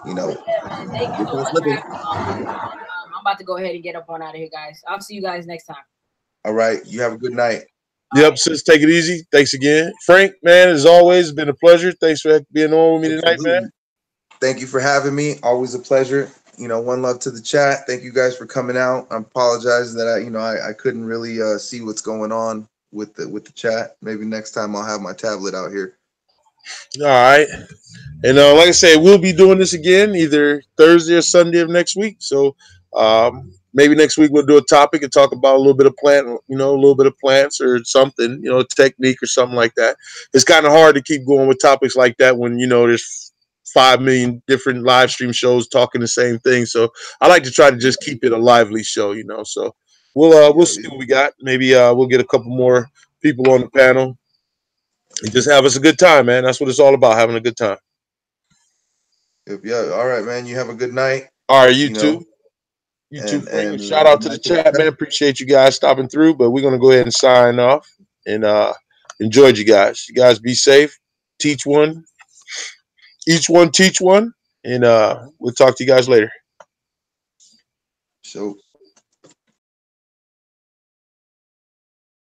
Thank you so much for having me on. I'm about to go ahead and get up on out of here, guys. I'll see you guys next time. All right. You have a good night. Yep, sis, take it easy. Thanks again. Frank, man, as always, it's been a pleasure. Thanks for being on with me tonight, man. Thank you for having me. Always a pleasure. One love to the chat. Thank you guys for coming out. I apologize that I couldn't really see what's going on with the chat. Maybe next time I'll have my tablet out here. All right. And like I said, we'll be doing this again either Thursday or Sunday of next week. So maybe next week we'll do a topic and talk about a little bit of plant, a little bit of plants or something, technique or something like that. It's kind of hard to keep going with topics like that when, there's 5 million different live stream shows talking the same thing. So I like to try to just keep it a lively show, So we'll see what we got. Maybe we'll get a couple more people on the panel and just have us a good time, man. That's what it's all about, having a good time. Yeah. All right, man. You have a good night. All right, you too. You too, Frank. And Shout out to the chat, man. Appreciate you guys stopping through, but we're going to go ahead and sign off and enjoyed you guys. You guys be safe. Teach one. Each one teach one. And we'll talk to you guys later. So